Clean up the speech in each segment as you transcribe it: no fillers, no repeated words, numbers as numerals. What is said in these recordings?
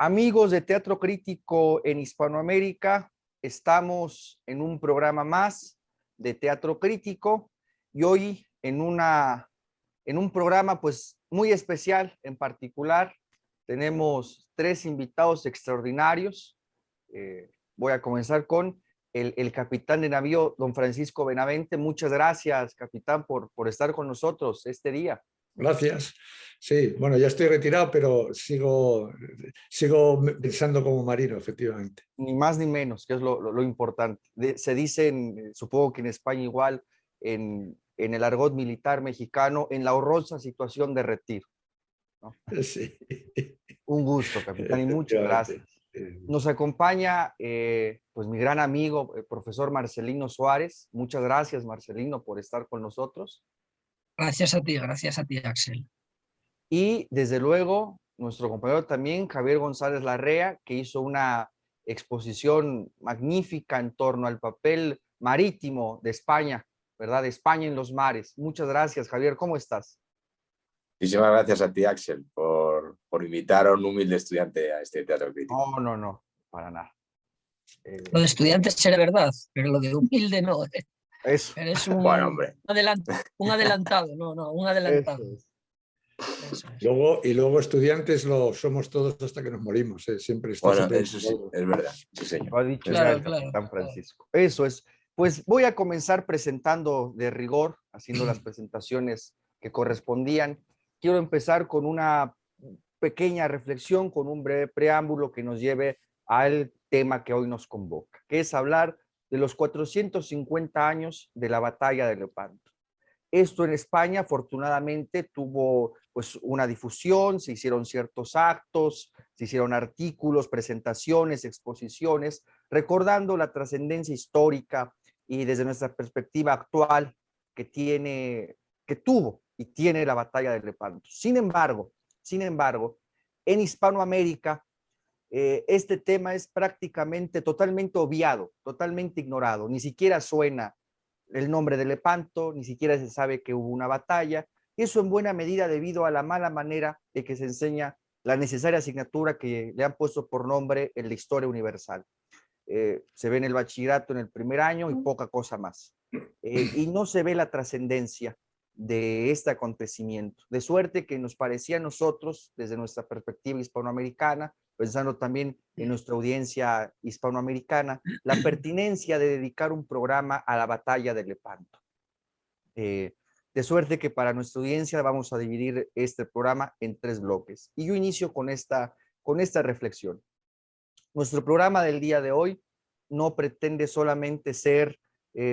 Amigos de Teatro Crítico en Hispanoamérica, estamos en un programa más de Teatro Crítico y hoy en un programa pues muy especial en particular. Tenemos tres invitados extraordinarios. Voy a comenzar con el capitán de navío, don Francisco Benavente. Muchas gracias, capitán, por estar con nosotros este día. Gracias. Sí, bueno, ya estoy retirado, pero sigo pensando como marino, efectivamente. Ni más ni menos, que es lo importante. Se dicen, supongo que en España igual, en el argot militar mexicano, en la horrorosa situación de retiro, ¿no? Sí. Un gusto, capitán, y muchas Efectivamente. gracias. Nos acompaña pues mi gran amigo, el profesor Marcelino Suárez. Muchas gracias, Marcelino, por estar con nosotros. Gracias a ti, Axel. Y desde luego, nuestro compañero también, Javier González Larrea, que hizo una exposición magnífica en torno al papel marítimo de España, ¿verdad? De España en los mares. Muchas gracias, Javier. ¿Cómo estás? Muchísimas gracias a ti, Axel, por invitar a un humilde estudiante a este teatro crítico. No, para nada. Lo de estudiantes será verdad, pero lo de humilde no. Eso. Eres Bueno, hombre. un adelantado, un adelantado. Eso es. Luego estudiantes lo somos todos hasta que nos morimos. Siempre está Bueno, siempre... eso sí, es verdad. Sí, señor. Lo ha dicho Claro, ya el capitán Francisco. Eso es. Pues voy a comenzar presentando de rigor, haciendo las presentaciones que correspondían. Quiero empezar con una pequeña reflexión, con un breve preámbulo que nos lleve al tema que hoy nos convoca, que es hablar de los 450 años de la batalla de Lepanto. Esto en España, afortunadamente, tuvo pues una difusión, se hicieron ciertos actos, se hicieron artículos, presentaciones, exposiciones, recordando la trascendencia histórica y desde nuestra perspectiva actual que tuvo y tiene la batalla de Lepanto. Sin embargo, en Hispanoamérica, este tema es prácticamente totalmente obviado, totalmente ignorado, ni siquiera suena el nombre de Lepanto, ni siquiera se sabe que hubo una batalla, y eso en buena medida debido a la mala manera de que se enseña la necesaria asignatura que le han puesto por nombre en la historia universal. Se ve en el bachillerato en el primer año y poca cosa más. Y no se ve la trascendencia de este acontecimiento, de suerte que nos parecía a nosotros, desde nuestra perspectiva hispanoamericana, pensando también en nuestra audiencia hispanoamericana, la pertinencia de dedicar un programa a la batalla de Lepanto. De suerte que para nuestra audiencia vamos a dividir este programa en tres bloques. Y yo inicio con esta reflexión. Nuestro programa del día de hoy no pretende solamente ser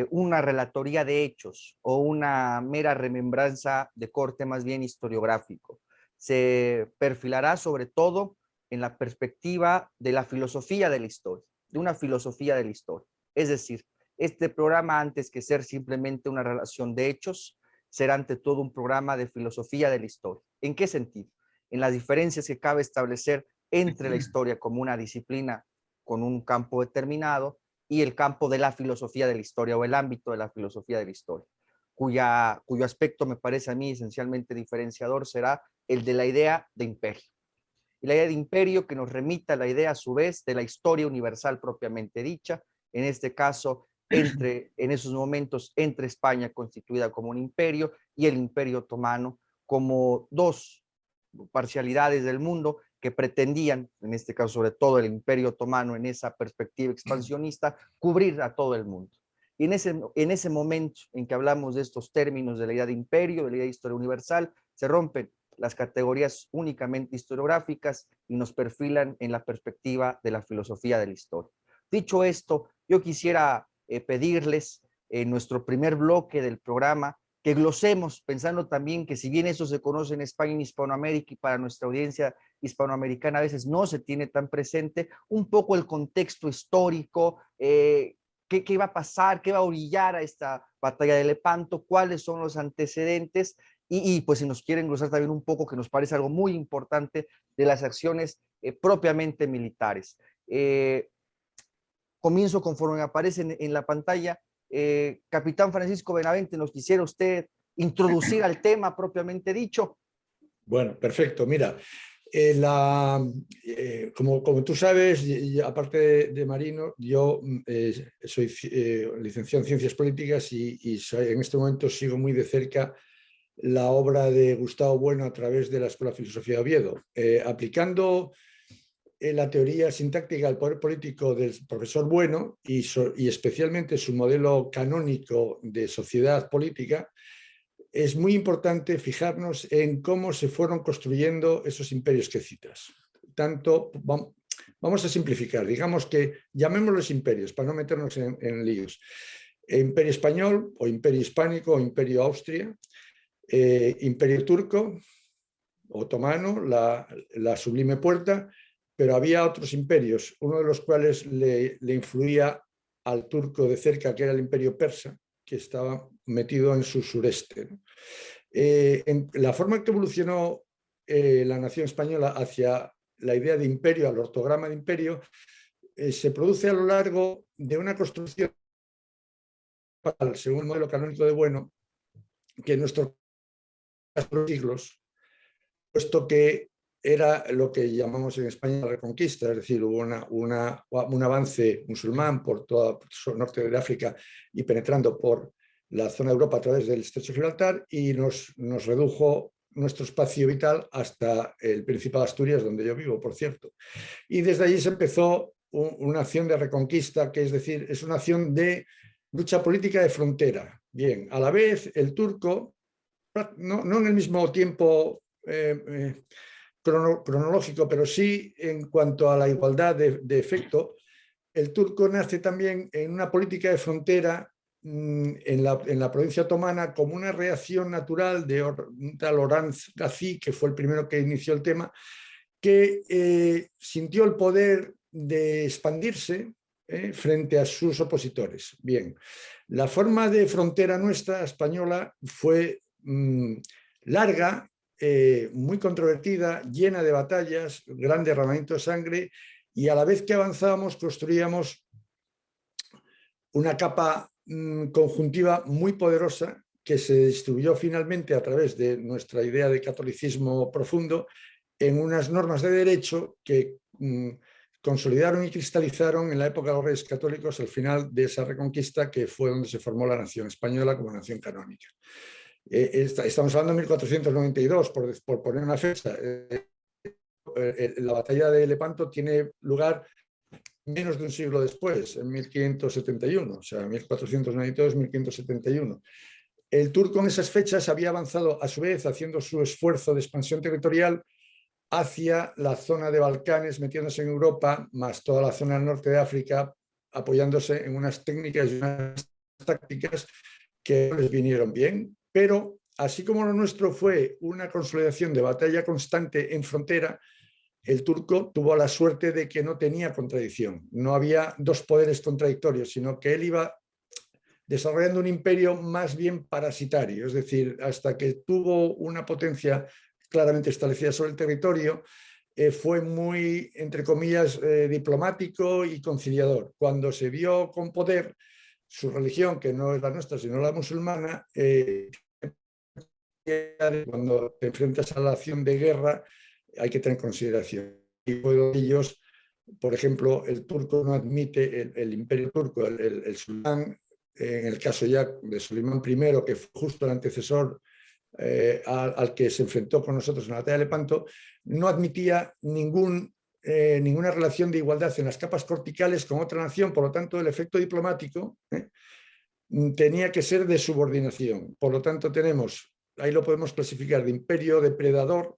una relatoría de hechos o una mera remembranza de corte más bien historiográfico. Se perfilará sobre todo en la perspectiva de la filosofía de la historia, de una filosofía de la historia. Es decir, este programa, antes que ser simplemente una relación de hechos, será ante todo un programa de filosofía de la historia. ¿En qué sentido? En las diferencias que cabe establecer entre la historia como una disciplina con un campo determinado y el campo de la filosofía de la historia o el ámbito de la filosofía de la historia, cuyo aspecto me parece a mí esencialmente diferenciador será el de la idea de imperio. Y la idea de imperio que nos remita a la idea a su vez de la historia universal propiamente dicha, en este caso en esos momentos entre España constituida como un imperio y el Imperio Otomano como dos parcialidades del mundo que pretendían, en este caso sobre todo el Imperio Otomano en esa perspectiva expansionista, cubrir a todo el mundo. Y en ese momento en que hablamos de estos términos de la idea de imperio, de la idea de historia universal, se rompen las categorías únicamente historiográficas y nos perfilan en la perspectiva de la filosofía de la historia. Dicho esto, yo quisiera pedirles en nuestro primer bloque del programa que glosemos, pensando también que si bien eso se conoce en España y en Hispanoamérica y para nuestra audiencia hispanoamericana a veces no se tiene tan presente, un poco el contexto histórico, qué iba a pasar, qué va a orillar a esta batalla de Lepanto, cuáles son los antecedentes y pues si nos quieren glosar también un poco, que nos parece algo muy importante de las acciones propiamente militares. Comienzo conforme aparece en la pantalla. Capitán Francisco Benavente, ¿nos quisiera usted introducir al tema propiamente dicho? Bueno, perfecto. Mira, Como tú sabes, y aparte de Marino, yo soy licenciado en Ciencias Políticas y en este momento sigo muy de cerca la obra de Gustavo Bueno a través de la Escuela de Filosofía de Oviedo, aplicando la teoría sintáctica del poder político del profesor Bueno y especialmente su modelo canónico de sociedad política. Es muy importante fijarnos en cómo se fueron construyendo esos imperios que citas. Vamos a simplificar, digamos que llamémoslos imperios para no meternos en líos. Imperio español o imperio hispánico o imperio Austria, imperio turco, otomano, la Sublime Puerta, pero había otros imperios, uno de los cuales le influía al turco de cerca, que era el imperio persa, que estaba metido en su sureste. En la forma en que evolucionó la nación española hacia la idea de imperio, al ortograma de imperio, se produce a lo largo de una construcción, según el modelo canónico de Bueno, que en nuestros siglos, puesto que era lo que llamamos en España la Reconquista, es decir, hubo un avance musulmán por todo el norte de África y penetrando por la zona de Europa a través del Estrecho de Gibraltar y nos redujo nuestro espacio vital hasta el Principado de Asturias, donde yo vivo, por cierto. Y desde allí se empezó una acción de reconquista, que es decir, es una acción de lucha política de frontera. Bien, a la vez el turco, no en el mismo tiempo cronológico, pero sí en cuanto a la igualdad de efecto, el turco nace también en una política de frontera en la provincia otomana como una reacción natural de un tal Orhan Gazi, que fue el primero que inició el tema, que sintió el poder de expandirse frente a sus opositores. Bien, la forma de frontera nuestra española fue larga, muy controvertida, llena de batallas, gran derramamiento de sangre, y a la vez que avanzábamos construíamos una capa conjuntiva muy poderosa que se distribuyó finalmente a través de nuestra idea de catolicismo profundo en unas normas de derecho que consolidaron y cristalizaron en la época de los Reyes Católicos al final de esa reconquista, que fue donde se formó la nación española como nación canónica. Estamos hablando de 1492, por poner una fecha. La batalla de Lepanto tiene lugar menos de un siglo después, en 1571, o sea, 1492-1571. El turco en esas fechas había avanzado a su vez haciendo su esfuerzo de expansión territorial hacia la zona de Balcanes, metiéndose en Europa, más toda la zona del norte de África, apoyándose en unas técnicas y unas tácticas que les vinieron bien, pero así como lo nuestro fue una consolidación de batalla constante en frontera, el turco tuvo la suerte de que no tenía contradicción, no había dos poderes contradictorios, sino que él iba desarrollando un imperio más bien parasitario, es decir, hasta que tuvo una potencia claramente establecida sobre el territorio, fue muy, entre comillas, diplomático y conciliador. Cuando se vio con poder, su religión, que no es la nuestra, sino la musulmana, cuando te enfrentas a la acción de guerra, hay que tener consideración. Y ellos, por ejemplo, el turco no admite, el imperio turco, el sultán, en el caso ya de Solimán I, que fue justo el antecesor al que se enfrentó con nosotros en la batalla de Lepanto, no admitía ninguna relación de igualdad en las capas corticales con otra nación, por lo tanto el efecto diplomático tenía que ser de subordinación. Por lo tanto tenemos, ahí lo podemos clasificar de imperio depredador,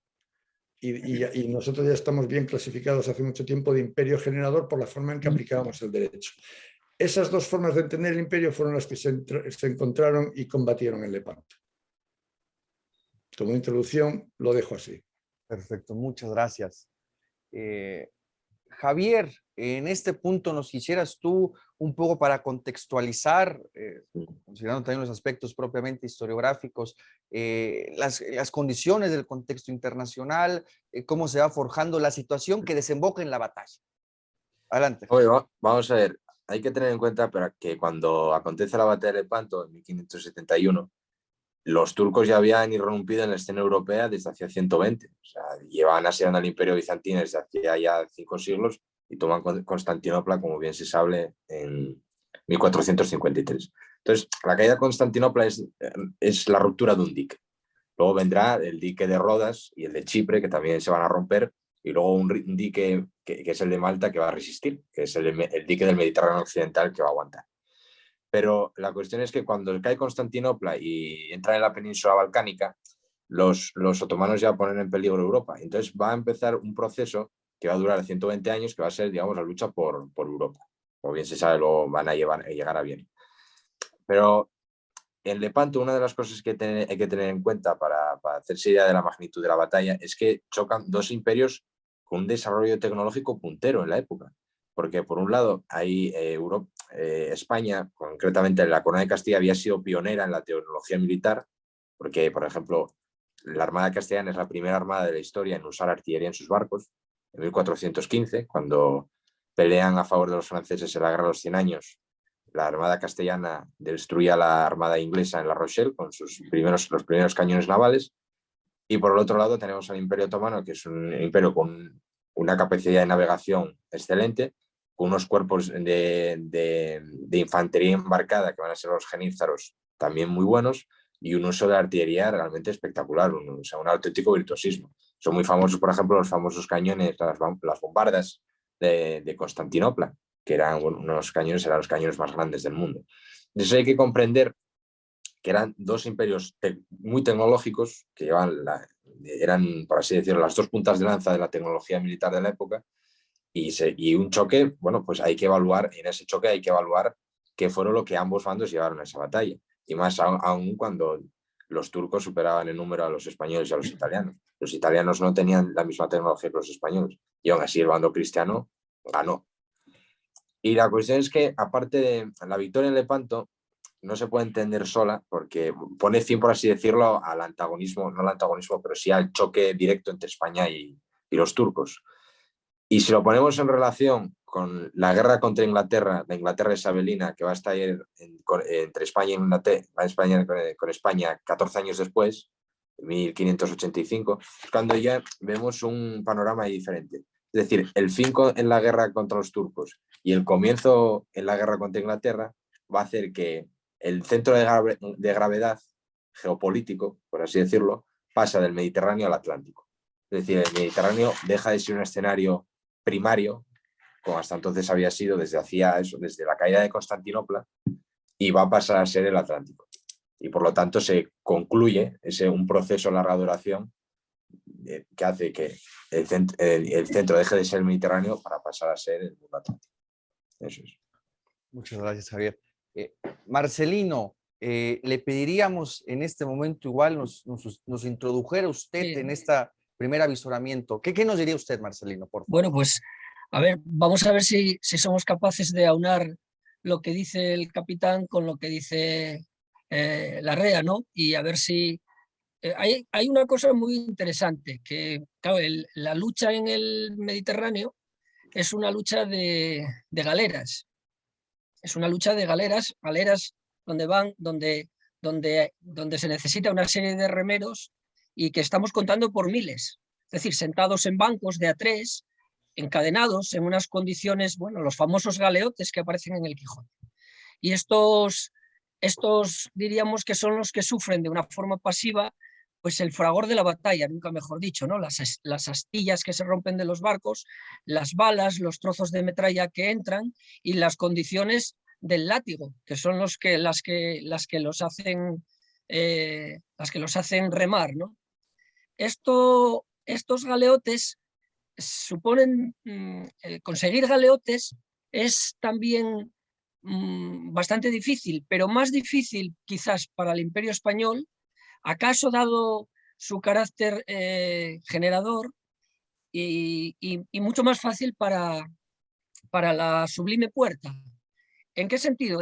y nosotros ya estamos bien clasificados hace mucho tiempo de imperio generador por la forma en que aplicábamos el derecho. Esas dos formas de entender el imperio fueron las que se encontraron y combatieron en Lepanto. Como introducción lo dejo así. Perfecto, muchas gracias. Javier, en este punto nos quisieras tú un poco para contextualizar, considerando también los aspectos propiamente historiográficos, las condiciones del contexto internacional, cómo se va forjando la situación que desemboca en la batalla. Adelante. Oye, vamos a ver, hay que tener en cuenta que cuando acontece la batalla de Lepanto en 1571, los turcos ya habían irrumpido en la escena europea desde hacía 120. O sea, llevaban asediando al Imperio Bizantino desde hacía ya 5 siglos y toman Constantinopla, como bien se sabe, en 1453. Entonces, la caída de Constantinopla es la ruptura de un dique. Luego vendrá el dique de Rodas y el de Chipre, que también se van a romper, y luego un dique que es el de Malta, que va a resistir, que es el dique del Mediterráneo Occidental, que va a aguantar. Pero la cuestión es que cuando cae Constantinopla y entra en la península balcánica, los otomanos ya ponen en peligro Europa. Entonces va a empezar un proceso que va a durar 120 años, que va a ser, digamos, la lucha por Europa. Como bien se sabe, luego van a llegar a Viena. Pero en Lepanto, una de las cosas que hay que tener en cuenta para hacerse idea de la magnitud de la batalla es que chocan dos imperios con un desarrollo tecnológico puntero en la época. Porque por un lado hay España, concretamente la Corona de Castilla, había sido pionera en la tecnología militar, porque, por ejemplo, la Armada Castellana es la primera armada de la historia en usar artillería en sus barcos, en 1415, cuando pelean a favor de los franceses en la Guerra de los 100 Años. La Armada Castellana destruía a la Armada Inglesa en La Rochelle con los primeros cañones navales. Y por el otro lado tenemos al Imperio Otomano, que es un imperio con una capacidad de navegación excelente, con unos cuerpos de infantería embarcada, que van a ser los genízaros, también muy buenos, y un uso de artillería realmente espectacular, o sea, un auténtico virtuosismo. Son muy famosos, por ejemplo, los famosos cañones, las bombardas de Constantinopla, que eran los cañones más grandes del mundo. Entonces hay que comprender que eran dos imperios muy tecnológicos, que eran, por así decirlo, las dos puntas de lanza de la tecnología militar de la época, y un choque, bueno, pues hay que evaluar, en ese choque hay que evaluar qué fueron lo que ambos bandos llevaron a esa batalla, y más aún cuando los turcos superaban en número a los españoles y a los italianos. Los italianos no tenían la misma tecnología que los españoles, y aún así el bando cristiano ganó. Y la cuestión es que, aparte de la victoria en Lepanto, no se puede entender sola porque pone fin, por así decirlo, al antagonismo, no al antagonismo, pero sí al choque directo entre España y los turcos. Y si lo ponemos en relación con la guerra contra Inglaterra, la Inglaterra isabelina, que va a estar entre España y con España 14 años después, 1585, cuando ya vemos un panorama diferente. Es decir, el fin en la guerra contra los turcos y el comienzo en la guerra contra Inglaterra va a hacer que el centro de gravedad geopolítico, por así decirlo, pasa del Mediterráneo al Atlántico. Es decir, el Mediterráneo deja de ser un escenario primario, como hasta entonces había sido desde la caída de Constantinopla, y va a pasar a ser el Atlántico. Y por lo tanto se concluye un proceso de larga duración que hace que el centro deje de ser el Mediterráneo para pasar a ser el mundo atlántico. Eso es. Muchas gracias, Javier. Marcelino, le pediríamos en este momento igual nos introdujera usted en este primer avisoramiento. ¿Qué nos diría usted, Marcelino, por favor? Bueno, pues a ver, vamos a ver si somos capaces de aunar lo que dice el capitán con lo que dice Larrea, ¿no? Y a ver si... hay una cosa muy interesante, que claro, la lucha en el Mediterráneo es una lucha de galeras. Es una lucha de galeras donde se necesita una serie de remeros y que estamos contando por miles. Es decir, sentados en bancos de A3, encadenados en unas condiciones, bueno, los famosos galeotes que aparecen en el Quijote. Y estos diríamos que son los que sufren de una forma pasiva pues el fragor de la batalla, nunca mejor dicho, ¿no? Las astillas que se rompen de los barcos, las balas, los trozos de metralla que entran y las condiciones del látigo, que son las que los hacen remar, ¿no? Estos galeotes suponen, conseguir galeotes es también bastante difícil, pero más difícil quizás para el Imperio Español, acaso dado su carácter generador y mucho más fácil para la Sublime Puerta. ¿En qué sentido?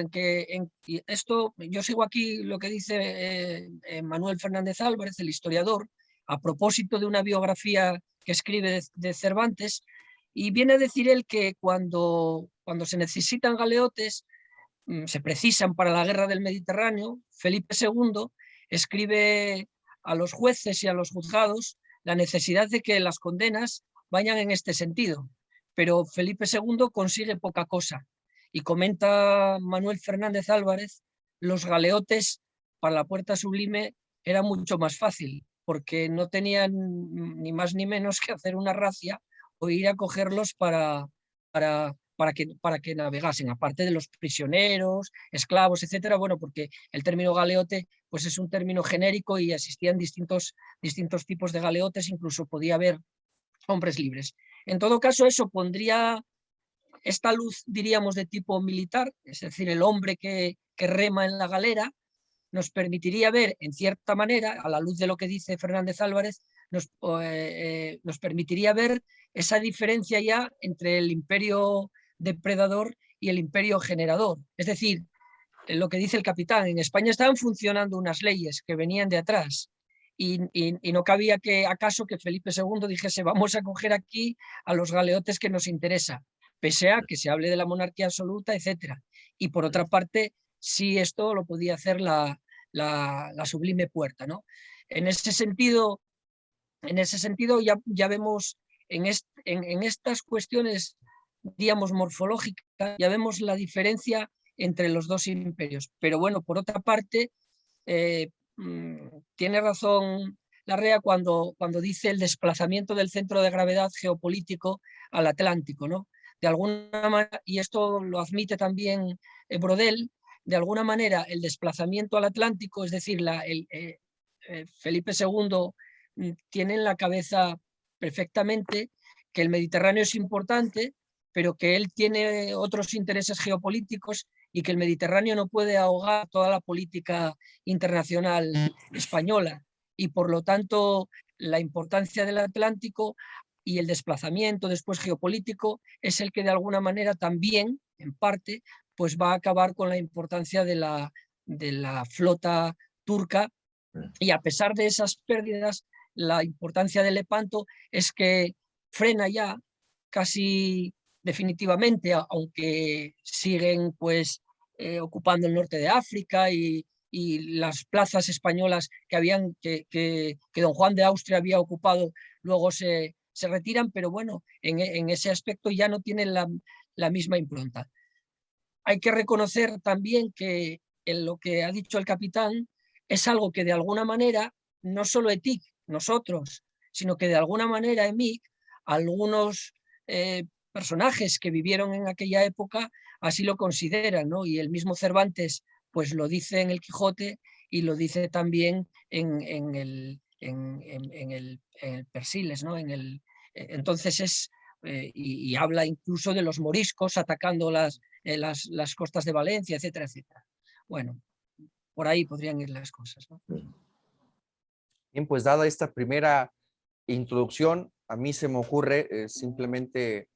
Esto, yo sigo aquí lo que dice Manuel Fernández Álvarez, el historiador, a propósito de una biografía que escribe de Cervantes, y viene a decir él que cuando se necesitan galeotes, se precisan para la guerra del Mediterráneo, Felipe II escribe a los jueces y a los juzgados la necesidad de que las condenas vayan en este sentido. Pero Felipe II consigue poca cosa. Y comenta Manuel Fernández Álvarez, los galeotes para la Puerta Sublime era mucho más fácil, porque no tenían ni más ni menos que hacer una racia o ir a cogerlos para que navegasen, aparte de los prisioneros, esclavos, etcétera. Bueno, porque el término galeote pues es un término genérico y existían distintos tipos de galeotes, incluso podía haber hombres libres. En todo caso, eso pondría esta luz, diríamos, de tipo militar, es decir, el hombre que rema en la galera, nos permitiría ver, en cierta manera, a la luz de lo que dice Fernández Álvarez, nos permitiría ver esa diferencia ya entre el imperio depredador y el imperio generador. Es decir, lo que dice el capitán, en España estaban funcionando unas leyes que venían de atrás y no cabía que acaso que Felipe II dijese vamos a coger aquí a los galeotes que nos interesa, pese a que se hable de la monarquía absoluta, etcétera. Y por otra parte, sí esto lo podía hacer la Sublime Puerta, ¿no? En ese sentido ya vemos en estas cuestiones, digamos, morfológicas, ya vemos la diferencia entre los dos imperios. Pero bueno, por otra parte, tiene razón Larrea cuando dice el desplazamiento del centro de gravedad geopolítico al Atlántico, ¿no? De alguna manera, y esto lo admite también Brodel, de alguna manera el desplazamiento al Atlántico, es decir, Felipe II tiene en la cabeza perfectamente que el Mediterráneo es importante, pero que él tiene otros intereses geopolíticos y que el Mediterráneo no puede ahogar toda la política internacional española. Y por lo tanto, la importancia del Atlántico y el desplazamiento después geopolítico es el que de alguna manera también, en parte, pues va a acabar con la importancia de la flota turca. Y a pesar de esas pérdidas, la importancia de Lepanto es que frena ya casi definitivamente, aunque siguen pues ocupando el norte de África y las plazas españolas que don Juan de Austria había ocupado luego se retiran, pero bueno, en ese aspecto ya no tienen la misma impronta. Hay que reconocer también que en lo que ha dicho el capitán es algo que de alguna manera, no solo ETIC, nosotros, sino que de alguna manera EMIC, algunos personajes que vivieron en aquella época así lo consideran, ¿no? Y el mismo Cervantes pues lo dice en el Quijote y lo dice también en el Persiles, ¿no? Entonces y habla incluso de los moriscos atacando las costas de Valencia, etcétera, etcétera. Bueno, por ahí podrían ir las cosas, ¿no? Bien, pues dada esta primera introducción, a mí se me ocurre simplemente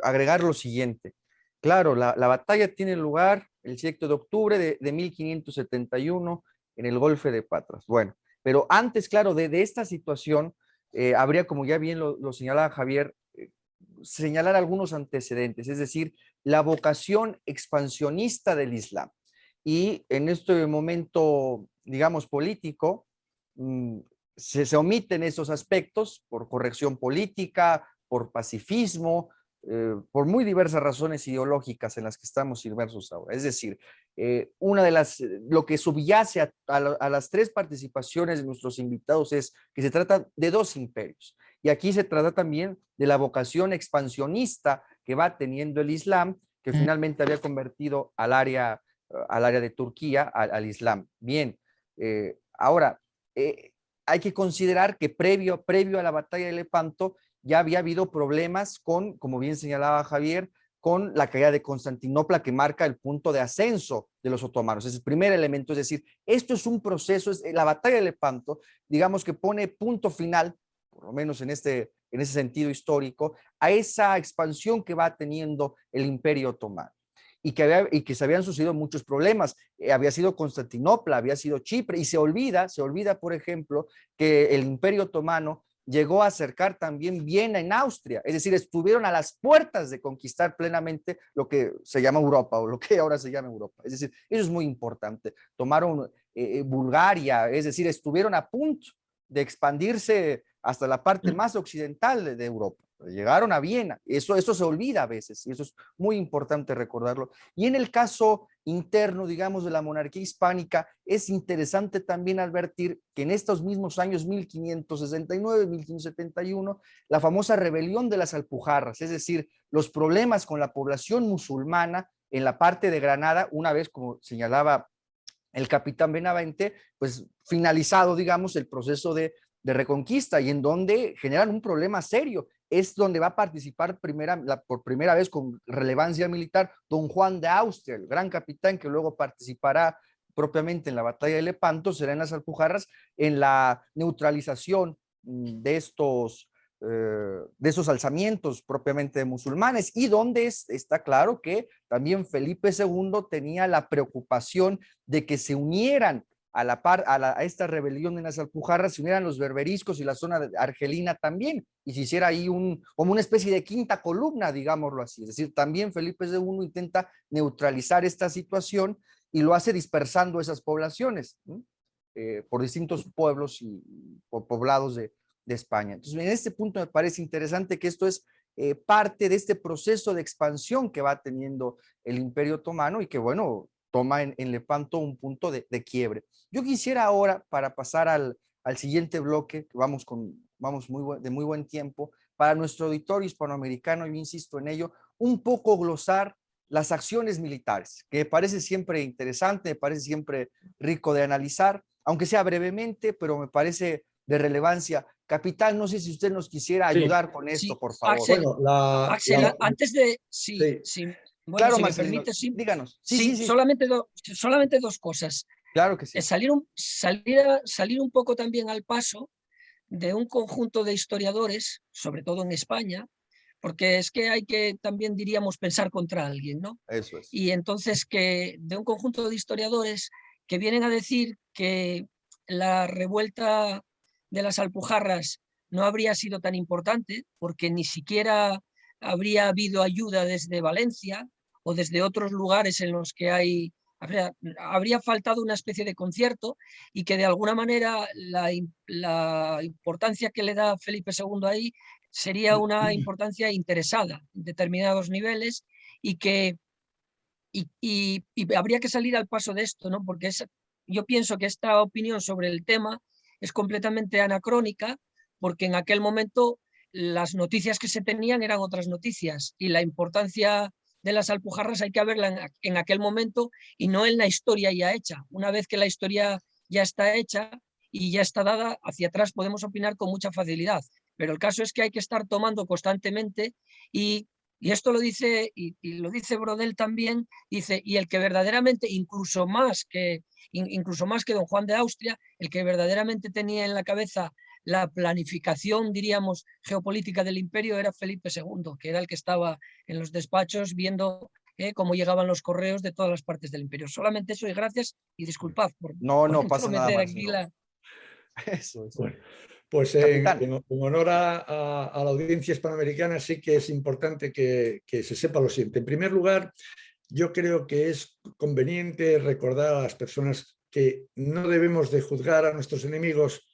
agregar lo siguiente. Claro, la batalla tiene lugar el 7 de octubre de 1571 en el Golfo de Patras. Bueno, pero antes, claro, de esta situación, habría, como ya bien lo señalaba Javier, señalar algunos antecedentes, es decir, la vocación expansionista del Islam. Y en este momento, digamos, político, se omiten esos aspectos por corrección política, por pacifismo, por muy diversas razones ideológicas en las que estamos inmersos ahora. Es decir, una de lo que subyace a las tres participaciones de nuestros invitados es que se trata de dos imperios. Y aquí se trata también de la vocación expansionista que va teniendo el Islam, que finalmente había convertido al área de Turquía, al Islam. Bien, ahora, hay que considerar que previo a la batalla de Lepanto ya había habido problemas como bien señalaba Javier, con la caída de Constantinopla, que marca el punto de ascenso de los otomanos. Es el primer elemento, es decir, esto es un proceso, la batalla de Lepanto, digamos que pone punto final, por lo menos en ese sentido histórico, a esa expansión que va teniendo el Imperio Otomano. Y que se habían sucedido muchos problemas. Había sido Constantinopla, había sido Chipre, y se olvida, por ejemplo, que el Imperio Otomano llegó a acercar también Viena en Austria, es decir, estuvieron a las puertas de conquistar plenamente lo que se llama Europa, o lo que ahora se llama Europa. Es decir, eso es muy importante. Tomaron Bulgaria, es decir, estuvieron a punto de expandirse hasta la parte más occidental de Europa. Llegaron a Viena, eso se olvida a veces, y eso es muy importante recordarlo. Y en el caso interno, digamos, de la monarquía hispánica, es interesante también advertir que en estos mismos años 1569, 1571, la famosa rebelión de las Alpujarras, es decir, los problemas con la población musulmana en la parte de Granada, una vez, como señalaba el capitán Benavente, pues finalizado, digamos, el proceso de reconquista, y en donde generan un problema serio. Es donde va a participar por primera vez con relevancia militar don Juan de Austria, el gran capitán que luego participará propiamente en la batalla de Lepanto, será en las Alpujarras, en la neutralización de esos alzamientos propiamente de musulmanes, y donde está claro que también Felipe II tenía la preocupación de que se unieran a esta rebelión en las Alpujarras, se unieran los berberiscos y la zona argelina también, y se hiciera ahí como una especie de quinta columna, digámoslo así. Es decir, también Felipe II intenta neutralizar esta situación y lo hace dispersando esas poblaciones, ¿no? Por distintos pueblos y por poblados de España. Entonces, en este punto me parece interesante que esto es parte de este proceso de expansión que va teniendo el Imperio Otomano y que, bueno, toma en Lepanto un punto de quiebre. Yo quisiera ahora, para pasar al siguiente bloque, vamos de muy buen tiempo, para nuestro auditorio hispanoamericano, yo insisto en ello, un poco glosar las acciones militares, que me parece siempre interesante, me parece siempre rico de analizar, aunque sea brevemente, pero me parece de relevancia. Capitán, no sé si usted nos quisiera ayudar con esto, sí, por favor. Axel, Bueno, Axel, antes de... Sí, bueno, claro, si Marcelino, me permite, sí, díganos. sí. Solamente dos cosas. Claro que sí. Salir un poco también al paso de un conjunto de historiadores, sobre todo en España, porque es que hay que también, diríamos, pensar contra alguien, ¿no? Eso es. Y entonces que de un conjunto de historiadores que vienen a decir que la revuelta de las Alpujarras no habría sido tan importante porque ni siquiera habría habido ayuda desde Valencia o desde otros lugares en los que habría faltado una especie de concierto, y que de alguna manera la importancia que le da Felipe II ahí sería una importancia interesada en determinados niveles, y que y habría que salir al paso de esto, ¿no? Porque yo pienso que esta opinión sobre el tema es completamente anacrónica, porque en aquel momento las noticias que se tenían eran otras noticias, y la importancia de las Alpujarras hay que verla en aquel momento y no en la historia ya hecha. Una vez que la historia ya está hecha y ya está dada, hacia atrás podemos opinar con mucha facilidad, pero el caso es que hay que estar tomando constantemente, y esto lo dice, y lo dice Brodel también, dice, y el que verdaderamente, incluso más que don Juan de Austria, el que verdaderamente tenía en la cabeza la planificación, diríamos, geopolítica del imperio era Felipe II, que era el que estaba en los despachos viendo cómo llegaban los correos de todas las partes del imperio. Solamente eso, y gracias, y disculpad por no pasa nada, Marcelo. Eso es. Bueno, pues en honor a la audiencia hispanoamericana sí que es importante que se sepa lo siguiente. En primer lugar, yo creo que es conveniente recordar a las personas que no debemos de juzgar a nuestros enemigos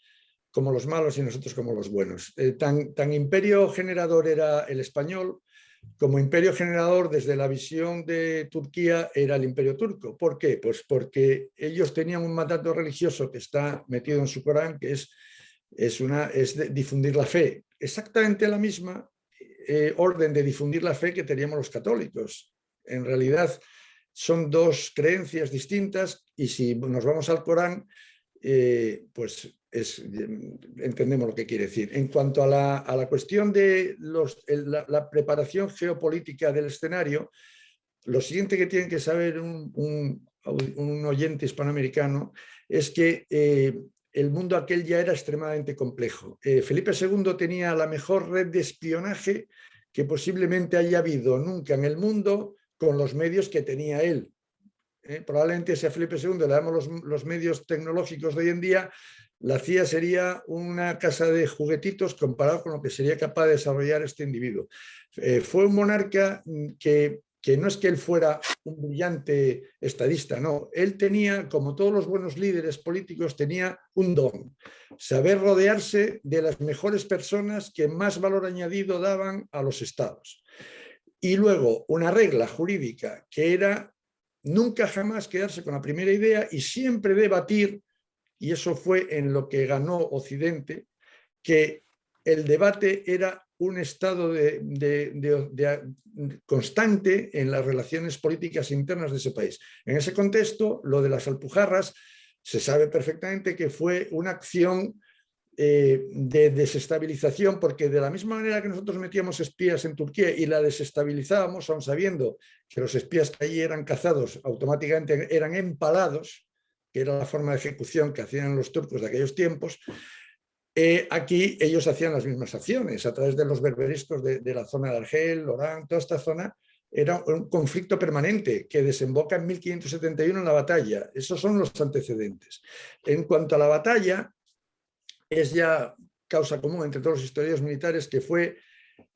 como los malos y nosotros como los buenos. Tan imperio generador era el español, como imperio generador desde la visión de Turquía era el imperio turco. ¿Por qué? Pues porque ellos tenían un mandato religioso que está metido en su Corán, que es difundir la fe. Exactamente la misma orden de difundir la fe que teníamos los católicos. En realidad son dos creencias distintas, y si nos vamos al Corán, pues entendemos lo que quiere decir. En cuanto a la cuestión de la preparación geopolítica del escenario, lo siguiente que tiene que saber un oyente hispanoamericano es que el mundo aquel ya era extremadamente complejo. Felipe II tenía la mejor red de espionaje que posiblemente haya habido nunca en el mundo, con los medios que tenía él. Probablemente si a Felipe II le damos los medios tecnológicos de hoy en día, la CIA sería una casa de juguetitos comparado con lo que sería capaz de desarrollar este individuo. Fue un monarca que que no es que él fuera un brillante estadista, no, él tenía, como todos los buenos líderes políticos, tenía un don, saber rodearse de las mejores personas que más valor añadido daban a los estados. Y luego una regla jurídica que era nunca jamás quedarse con la primera idea y siempre debatir, y eso fue en lo que ganó Occidente, que el debate era un estado constante en las relaciones políticas internas de ese país. En ese contexto, lo de las Alpujarras se sabe perfectamente que fue una acción de desestabilización, porque de la misma manera que nosotros metíamos espías en Turquía y la desestabilizábamos, aun sabiendo que los espías que allí eran cazados automáticamente eran empalados, que era la forma de ejecución que hacían los turcos de aquellos tiempos, aquí ellos hacían las mismas acciones a través de los berberiscos de la zona de Argel, Orán, toda esta zona. Era un conflicto permanente que desemboca en 1571 en la batalla. Esos son los antecedentes. En cuanto a la batalla, es ya causa común entre todos los historiadores militares que fue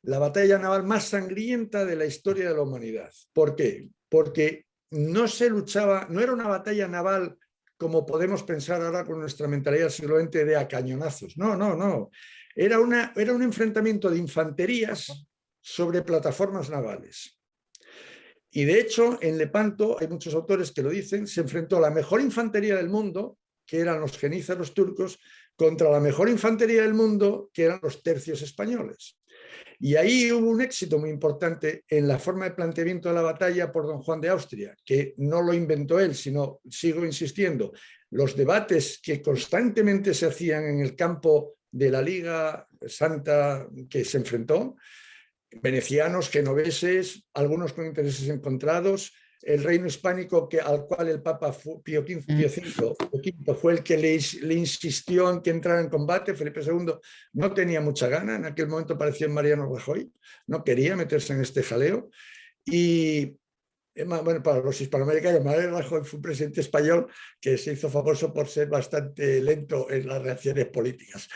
la batalla naval más sangrienta de la historia de la humanidad. ¿Por qué? Porque no se luchaba, no era una batalla naval como podemos pensar ahora con nuestra mentalidad del siglo XX de a cañonazos. No, no, no. Era un enfrentamiento de infanterías sobre plataformas navales. Y de hecho, en Lepanto, hay muchos autores que lo dicen, se enfrentó la mejor infantería del mundo, que eran los genízaros turcos, contra la mejor infantería del mundo, que eran los tercios españoles. Y ahí hubo un éxito muy importante en la forma de planteamiento de la batalla por don Juan de Austria, que no lo inventó él, sino, sigo insistiendo, los debates que constantemente se hacían en el campo de la Liga Santa que se enfrentó, venecianos, genoveses, algunos con intereses encontrados, el reino hispánico al cual el Papa Pío V fue el que le insistió en que entrara en combate. Felipe II no tenía mucha gana, en aquel momento parecía Mariano Rajoy, no quería meterse en este jaleo. Y bueno, para los hispanoamericanos, Mariano Rajoy fue un presidente español que se hizo famoso por ser bastante lento en las reacciones políticas,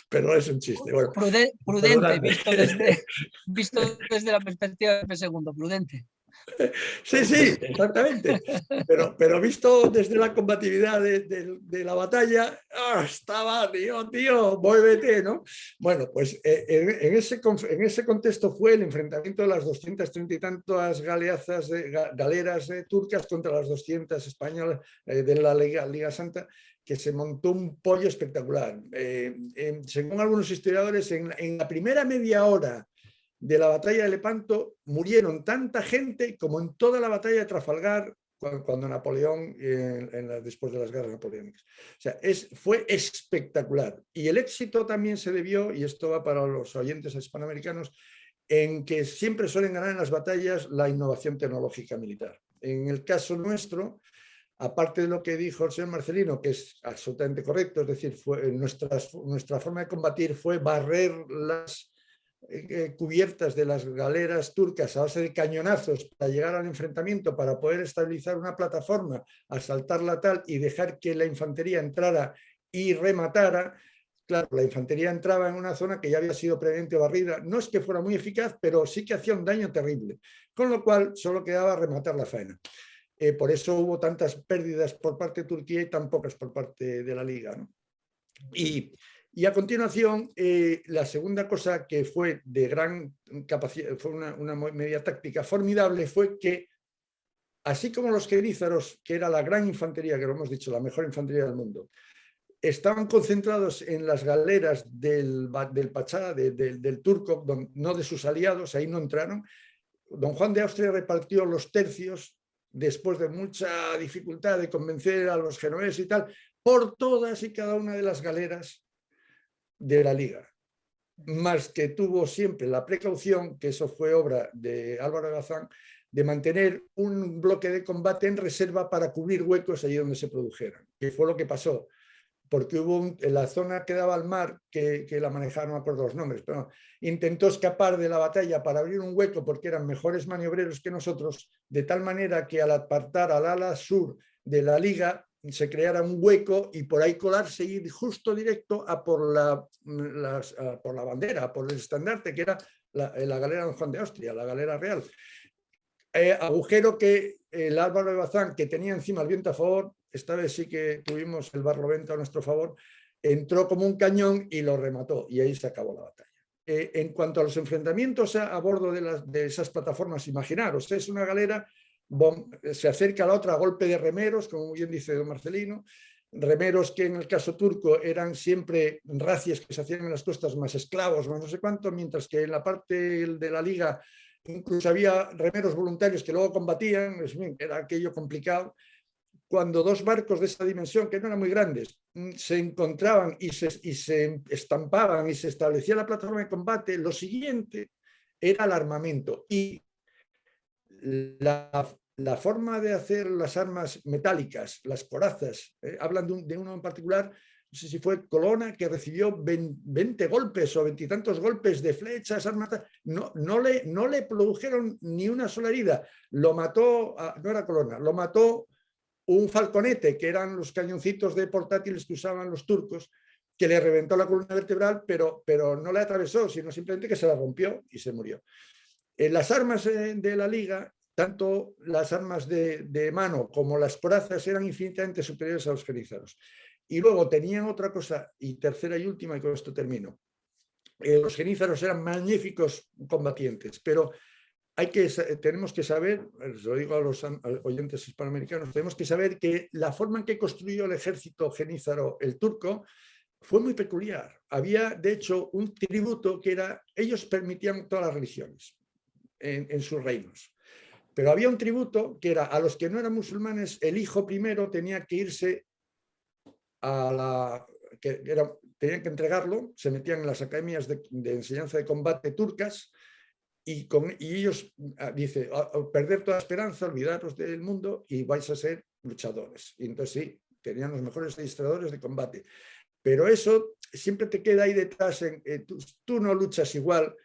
pero es un chiste. Bueno, prudente, visto desde la perspectiva de Felipe II, prudente. Sí, sí, exactamente. Pero visto desde la combatividad de la batalla, estaba, tío, muévete, ¿no? Bueno, pues en ese contexto fue el enfrentamiento de las 230 y tantas galeras turcas contra las 200 españolas de la Liga Santa, que se montó un pollo espectacular. Según algunos historiadores, en la primera media hora de la batalla de Lepanto murieron tanta gente como en toda la batalla de Trafalgar cuando Napoleón, después de las guerras napoleónicas. O sea, fue espectacular. Y el éxito también se debió, y esto va para los oyentes hispanoamericanos, en que siempre suelen ganar en las batallas la innovación tecnológica militar. En el caso nuestro, aparte de lo que dijo el señor Marcelino, que es absolutamente correcto, es decir, nuestra forma de combatir fue barrer las cubiertas de las galeras turcas a base de cañonazos para llegar al enfrentamiento, para poder estabilizar una plataforma, asaltarla tal y dejar que la infantería entrara y rematara. Claro, la infantería entraba en una zona que ya había sido previamente barrida. No es que fuera muy eficaz, pero sí que hacía un daño terrible. Con lo cual, solo quedaba rematar la faena. Por eso hubo tantas pérdidas por parte de Turquía y tan pocas por parte de la Liga, ¿no? Y a continuación, la segunda cosa que fue de gran capacidad, fue una medida táctica formidable, fue que, así como los genízaros, que era la gran infantería, que lo hemos dicho, la mejor infantería del mundo, estaban concentrados en las galeras del Pachá, del turco, no de sus aliados, ahí no entraron. Don Juan de Austria repartió los tercios, después de mucha dificultad de convencer a los genoveses y tal, por todas y cada una de las galeras de la Liga, más que tuvo siempre la precaución, que eso fue obra de Álvaro Gazán, de mantener un bloque de combate en reserva para cubrir huecos allí donde se produjeran, que fue lo que pasó, porque hubo en la zona que daba al mar, que la manejaron, no me acuerdo los nombres, pero intentó escapar de la batalla para abrir un hueco porque eran mejores maniobreros que nosotros, de tal manera que al apartar al ala sur de la Liga se creara un hueco y por ahí colarse, ir justo directo a por la bandera, por el estandarte, que era la galera de Juan de Austria, la galera real. agujero que el Álvaro de Bazán, que tenía encima el viento a favor, esta vez sí que tuvimos el Barlovento a nuestro favor, entró como un cañón y lo remató, y ahí se acabó la batalla. En cuanto a los enfrentamientos a bordo de esas plataformas, imaginaros, es una galera, se acerca a la otra a golpe de remeros, como bien dice don Marcelino, remeros que en el caso turco eran siempre racias que se hacían en las costas, más esclavos, más no sé cuánto, mientras que en la parte de la liga incluso había remeros voluntarios que luego combatían, era aquello complicado. Cuando dos barcos de esa dimensión, que no eran muy grandes, se encontraban y se estampaban y se establecía la plataforma de combate, lo siguiente era el armamento. Y la forma de hacer las armas metálicas, las corazas, hablan de uno en particular, no sé si fue Colonna, que recibió 20 golpes o 20 y tantos golpes de flechas, armas, no le produjeron ni una sola herida. Lo mató, no era Colonna, lo mató un falconete, que eran los cañoncitos de portátiles que usaban los turcos, que le reventó la columna vertebral, pero no le atravesó, sino simplemente que se la rompió y se murió. Las armas de la liga, tanto las armas de mano como las corazas, eran infinitamente superiores a los genízaros. Y luego tenían otra cosa, y tercera y última, y con esto termino. Los genízaros eran magníficos combatientes, pero tenemos que saber, lo digo a los oyentes hispanoamericanos, tenemos que saber que la forma en que construyó el ejército genízaro, el turco, fue muy peculiar. Había, de hecho, un tributo que era, ellos permitían todas las religiones en sus reinos, pero había un tributo que era a los que no eran musulmanes, el hijo primero tenía que irse tenían que entregarlo, se metían en las academias de enseñanza de combate turcas, y ellos, dice, perder toda esperanza, olvidaros del mundo y vais a ser luchadores. Y entonces sí, tenían los mejores administradores de combate. Pero eso siempre te queda ahí detrás, tú no luchas igual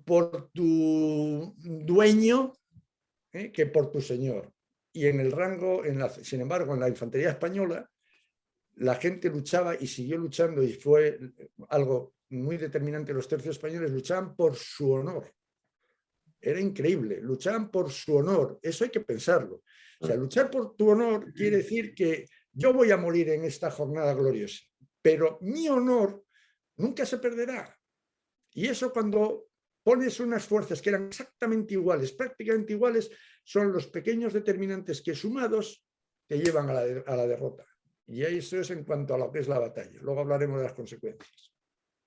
por tu dueño que por tu señor. Y en el rango, sin embargo, en la infantería española, la gente luchaba y siguió luchando, y fue algo muy determinante. Los tercios españoles luchaban por su honor. Era increíble, luchaban por su honor. Eso hay que pensarlo. O sea, luchar por tu honor quiere decir que yo voy a morir en esta jornada gloriosa, pero mi honor nunca se perderá. Y eso, cuando pones unas fuerzas que eran exactamente iguales, prácticamente iguales, son los pequeños determinantes que sumados te llevan a la derrota. Y eso es en cuanto a lo que es la batalla. Luego hablaremos de las consecuencias.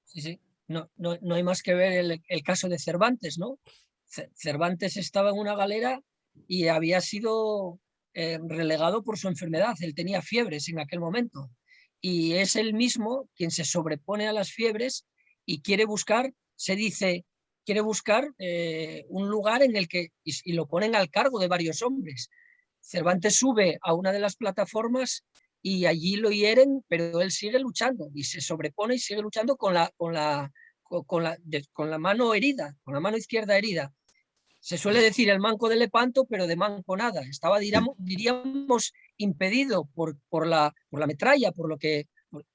Sí, sí. No hay más que ver el caso de Cervantes, ¿no? Cervantes estaba en una galera y había sido relegado por su enfermedad. Él tenía fiebres en aquel momento. Y es él mismo quien se sobrepone a las fiebres y quiere buscar, se dice, quiere buscar un lugar en el que, y lo ponen al cargo de varios hombres. Cervantes sube a una de las plataformas y allí lo hieren, pero él sigue luchando y se sobrepone y sigue luchando con la mano herida, con la mano izquierda herida. Se suele decir el manco de Lepanto, pero de manco nada. Estaba, diríamos, impedido por la metralla,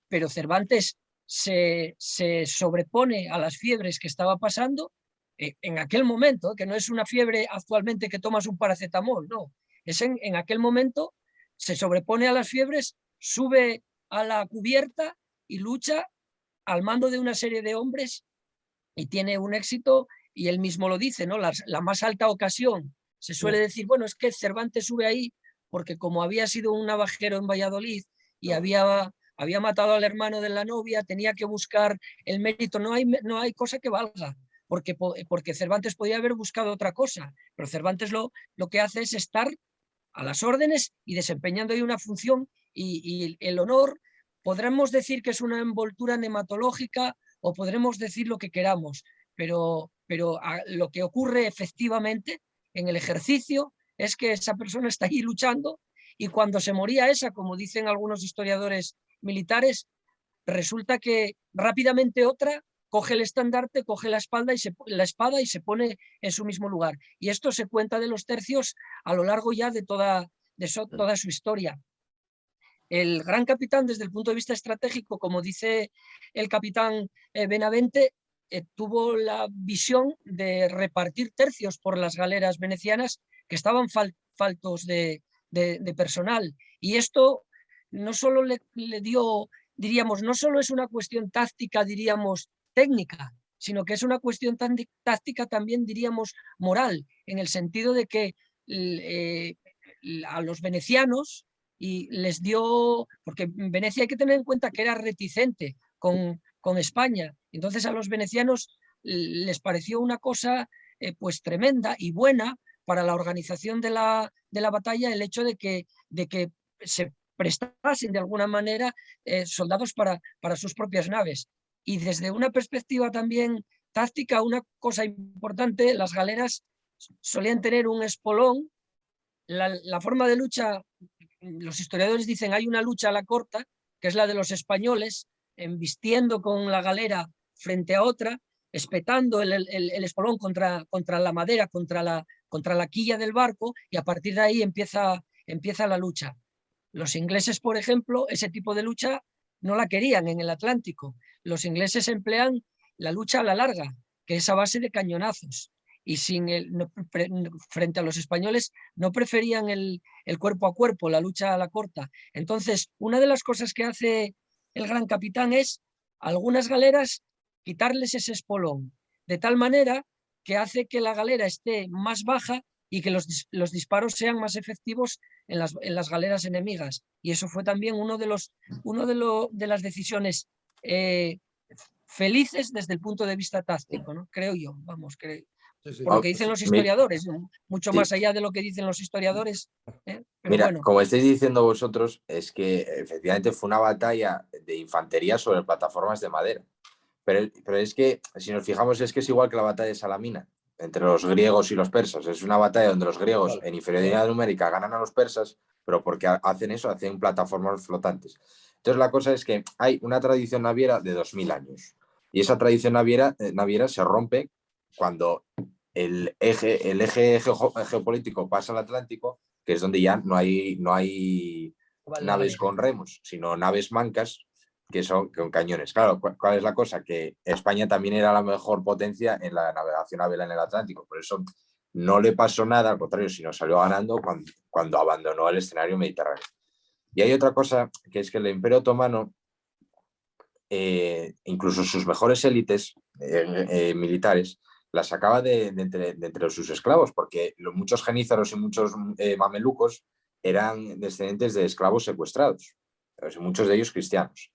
pero Cervantes se sobrepone a las fiebres que estaba pasando en aquel momento, que no es una fiebre actualmente que tomas un paracetamol, no. Es en aquel momento, se sobrepone a las fiebres, sube a la cubierta y lucha al mando de una serie de hombres y tiene un éxito, y él mismo lo dice, ¿no? La más alta ocasión. Se suele decir, bueno, es que Cervantes sube ahí porque como había sido un navajero en Valladolid y había matado al hermano de la novia, tenía que buscar el mérito. No hay cosa que valga, porque Cervantes podía haber buscado otra cosa, pero Cervantes lo que hace es estar a las órdenes y desempeñando ahí una función, y el honor, podremos decir que es una envoltura nematológica o podremos decir lo que queramos, pero lo que ocurre efectivamente en el ejercicio es que esa persona está ahí luchando, y cuando se moría esa, como dicen algunos historiadores militares, resulta que rápidamente otra coge el estandarte, coge la espada y se pone en su mismo lugar. Y esto se cuenta de los tercios a lo largo ya de toda su historia. El gran capitán, desde el punto de vista estratégico, como dice el capitán Benavente, tuvo la visión de repartir tercios por las galeras venecianas que estaban faltos de personal. Y esto no solo le dio, diríamos, no solo es una cuestión táctica, diríamos, técnica, sino que es una cuestión táctica también, diríamos, moral, en el sentido de que a los venecianos y les dio, porque Venecia hay que tener en cuenta que era reticente con España, entonces a los venecianos les pareció una cosa pues tremenda y buena para la organización de la batalla el hecho de que se prestasen de alguna manera soldados para sus propias naves. Y desde una perspectiva también táctica, una cosa importante, las galeras solían tener un espolón. La forma de lucha, los historiadores dicen, hay una lucha a la corta, que es la de los españoles, embistiendo con la galera frente a otra, espetando el espolón contra la madera, contra la quilla del barco, y a partir de ahí empieza la lucha. Los ingleses, por ejemplo, ese tipo de lucha no la querían en el Atlántico. Los ingleses emplean la lucha a la larga, que es a base de cañonazos. Y frente a los españoles no preferían el cuerpo a cuerpo, la lucha a la corta. Entonces, una de las cosas que hace el gran capitán es a algunas galeras quitarles ese espolón, de tal manera que hace que la galera esté más baja y que los disparos sean más efectivos en las galeras enemigas. Y eso fue también una de las decisiones felices desde el punto de vista táctico, ¿no? Creo yo, vamos, creo. Por lo que dicen los historiadores, mucho más allá de lo que dicen los historiadores. Pero mira, bueno. como estáis diciendo vosotros, es que efectivamente fue una batalla de infantería sobre plataformas de madera. Pero es que, si nos fijamos, es que es igual que la batalla de Salamina entre los griegos y los persas. Es una batalla donde los griegos en inferioridad numérica ganan a los persas, pero porque hacen eso, hacen plataformas flotantes. Entonces la cosa es que hay una tradición naviera de 2000 años y esa tradición naviera se rompe cuando el eje geopolítico pasa al Atlántico, que es donde ya no hay naves con remos, sino naves mancas que son con cañones. Claro, ¿cuál es la cosa? Que España también era la mejor potencia en la navegación a vela en el Atlántico, por eso no le pasó nada, al contrario, sino salió ganando cuando abandonó el escenario mediterráneo. Y hay otra cosa, que es que el Imperio Otomano, incluso sus mejores élites militares, las sacaba de entre sus esclavos, porque muchos genízaros y muchos mamelucos eran descendientes de esclavos secuestrados, muchos de ellos cristianos.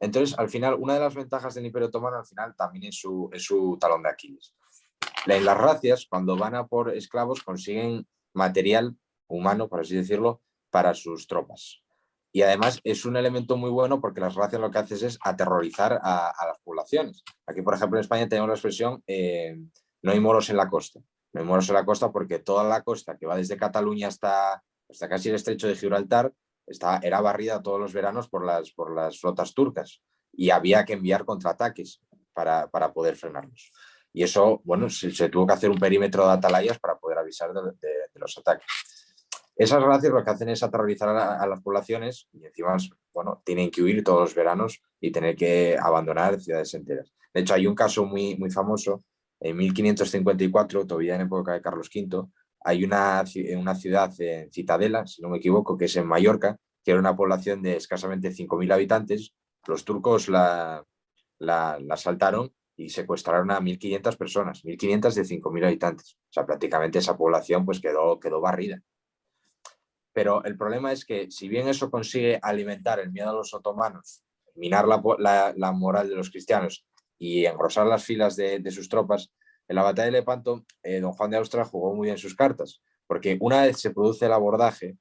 Entonces, al final, una de las ventajas del Imperio Otomano al final también es su talón de Aquiles. En las racias, cuando van a por esclavos, consiguen material humano, por así decirlo, para sus tropas. Y además es un elemento muy bueno porque las racias lo que hacen es aterrorizar a las poblaciones. Aquí, por ejemplo, en España tenemos la expresión no hay moros en la costa. No hay moros en la costa porque toda la costa que va desde Cataluña hasta casi el estrecho de Gibraltar era barrida todos los veranos por las flotas turcas y había que enviar contraataques para poder frenarlos. Y eso, bueno, se tuvo que hacer un perímetro de atalayas para poder avisar de los ataques. Esas racias lo que hacen es aterrorizar a las poblaciones y encima, bueno, tienen que huir todos los veranos y tener que abandonar ciudades enteras. De hecho, hay un caso muy, muy famoso. En 1554, todavía en época de Carlos V, hay una ciudad en Citadela, si no me equivoco, que es en Mallorca, que era una población de escasamente 5.000 habitantes. Los turcos la asaltaron y secuestraron a 1.500 personas, 1.500 de 5.000 habitantes. O sea, prácticamente esa población pues quedó barrida. Pero el problema es que si bien eso consigue alimentar el miedo a los otomanos, minar la moral de los cristianos y engrosar las filas de sus tropas, en la batalla de Lepanto, don Juan de Austria jugó muy bien sus cartas, porque una vez se produce el abordaje,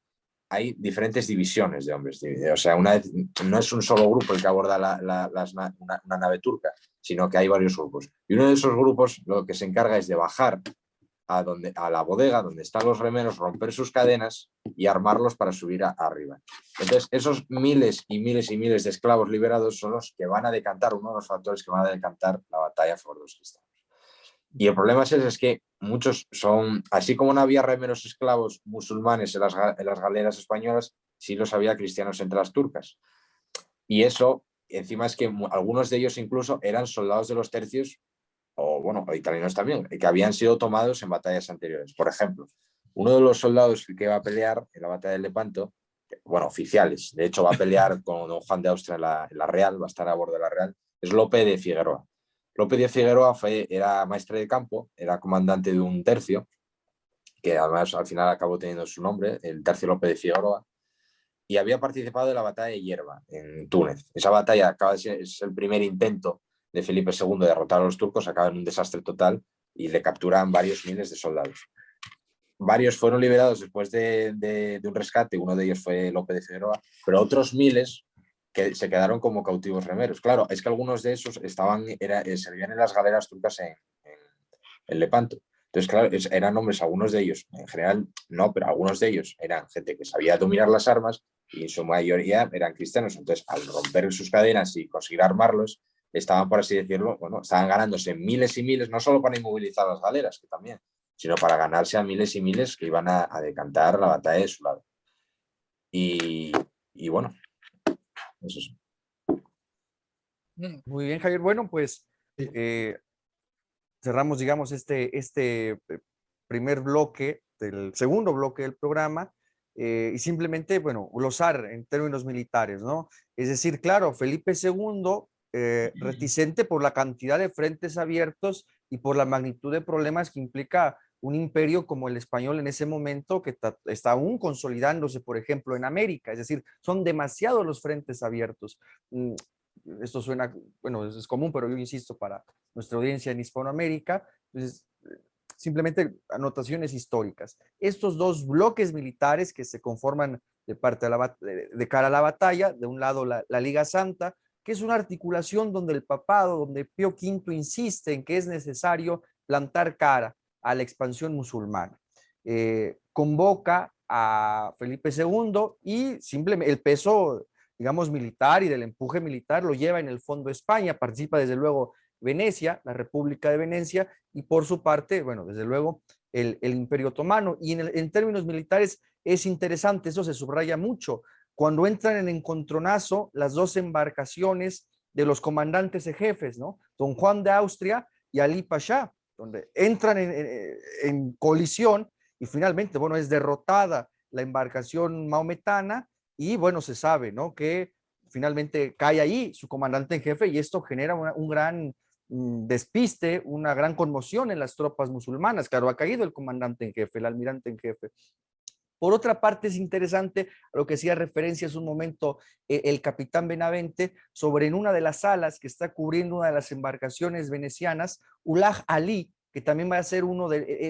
hay diferentes divisiones de hombres. O sea, no es un solo grupo el que aborda una nave turca, sino que hay varios grupos. Y uno de esos grupos lo que se encarga es de bajar a la bodega donde están los remeros, romper sus cadenas y armarlos para subir arriba. Entonces, esos miles y miles y miles de esclavos liberados son los que van a decantar, uno de los factores que van a decantar la batalla a favor de los cristianos. Y el problema es que muchos son, así como no había remeros esclavos musulmanes en las galeras españolas, sí los había cristianos entre las turcas. Y eso, encima es que algunos de ellos incluso eran soldados de los tercios o bueno, o italianos también, que habían sido tomados en batallas anteriores. Por ejemplo, uno de los soldados que va a pelear en la batalla de Lepanto, bueno, oficiales, de hecho va a pelear con don Juan de Austria en la Real, va a estar a bordo de la Real, es Lope de Figueroa. Lope de Figueroa era maestre de campo, era comandante de un tercio, que además al final acabó teniendo su nombre, el tercio Lope de Figueroa, y había participado en la batalla de Hierba, en Túnez. Esa batalla es el primer intento de Felipe II de derrotar a los turcos, acaba en un desastre total y le capturan varios miles de soldados. Varios fueron liberados después de un rescate, uno de ellos fue Lope de Figueroa, pero otros miles que se quedaron como cautivos remeros. Claro, es que algunos de esos servían en las galeras turcas en Lepanto. Entonces, claro, eran hombres, algunos de ellos, en general no, pero algunos de ellos eran gente que sabía dominar las armas y en su mayoría eran cristianos. Entonces, al romper sus cadenas y conseguir armarlos, estaban, por así decirlo, bueno, estaban ganándose miles y miles, no solo para inmovilizar las galeras, que también, sino para ganarse a miles y miles que iban a decantar la batalla de su lado. Y bueno, eso es. Muy bien, Javier. Bueno, pues cerramos, digamos, este primer bloque, del segundo bloque del programa, y simplemente, bueno, glosar en términos militares, ¿no? Es decir, claro, Felipe II, reticente por la cantidad de frentes abiertos y por la magnitud de problemas que implica un imperio como el español en ese momento, que está aún consolidándose, por ejemplo, en América. Es decir, son demasiados los frentes abiertos. Esto suena, bueno, es común, pero yo insisto, para nuestra audiencia en Hispanoamérica, entonces, simplemente anotaciones históricas. Estos dos bloques militares que se conforman de cara a la batalla, de un lado la Liga Santa, que es una articulación donde el papado, donde Pío V insiste en que es necesario plantar cara a la expansión musulmana. Convoca a Felipe II y simplemente el peso, digamos, militar y del empuje militar lo lleva en el fondo España, participa desde luego Venecia, la República de Venecia, y por su parte, bueno, desde luego, el Imperio Otomano. Y en términos militares es interesante, eso se subraya mucho, cuando entran en encontronazo las dos embarcaciones de los comandantes y jefes, ¿no? Don Juan de Austria y Ali Pasha, donde entran en colisión y finalmente, bueno, es derrotada la embarcación maometana y, bueno, se sabe, ¿no? Que finalmente cae ahí su comandante en jefe y esto genera un gran despiste, una gran conmoción en las tropas musulmanas. Claro, ha caído el comandante en jefe, el almirante en jefe. Por otra parte, es interesante a lo que hacía referencia hace un momento el capitán Benavente sobre en una de las alas que está cubriendo una de las embarcaciones venecianas, Ullah Ali, que también va a ser